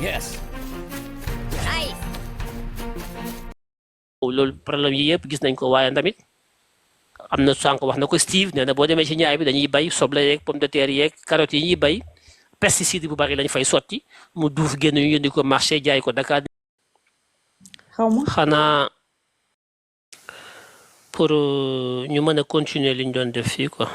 Yes. Nice. loolu problème yi yëpp gis nañ ko waaye tamit am na sànq wax na ko Steve nee na boo demee ci ñaay bi dañuy bay soble yeeg pomme de terre yeeg carottes yi ñuy bay pesticide bu bari lañ fay sotti mu duuf génn ñu yëndi ko marché jaay ko Dakar. xanaa pour ñu mën a continuer liñ doon def fii quoi.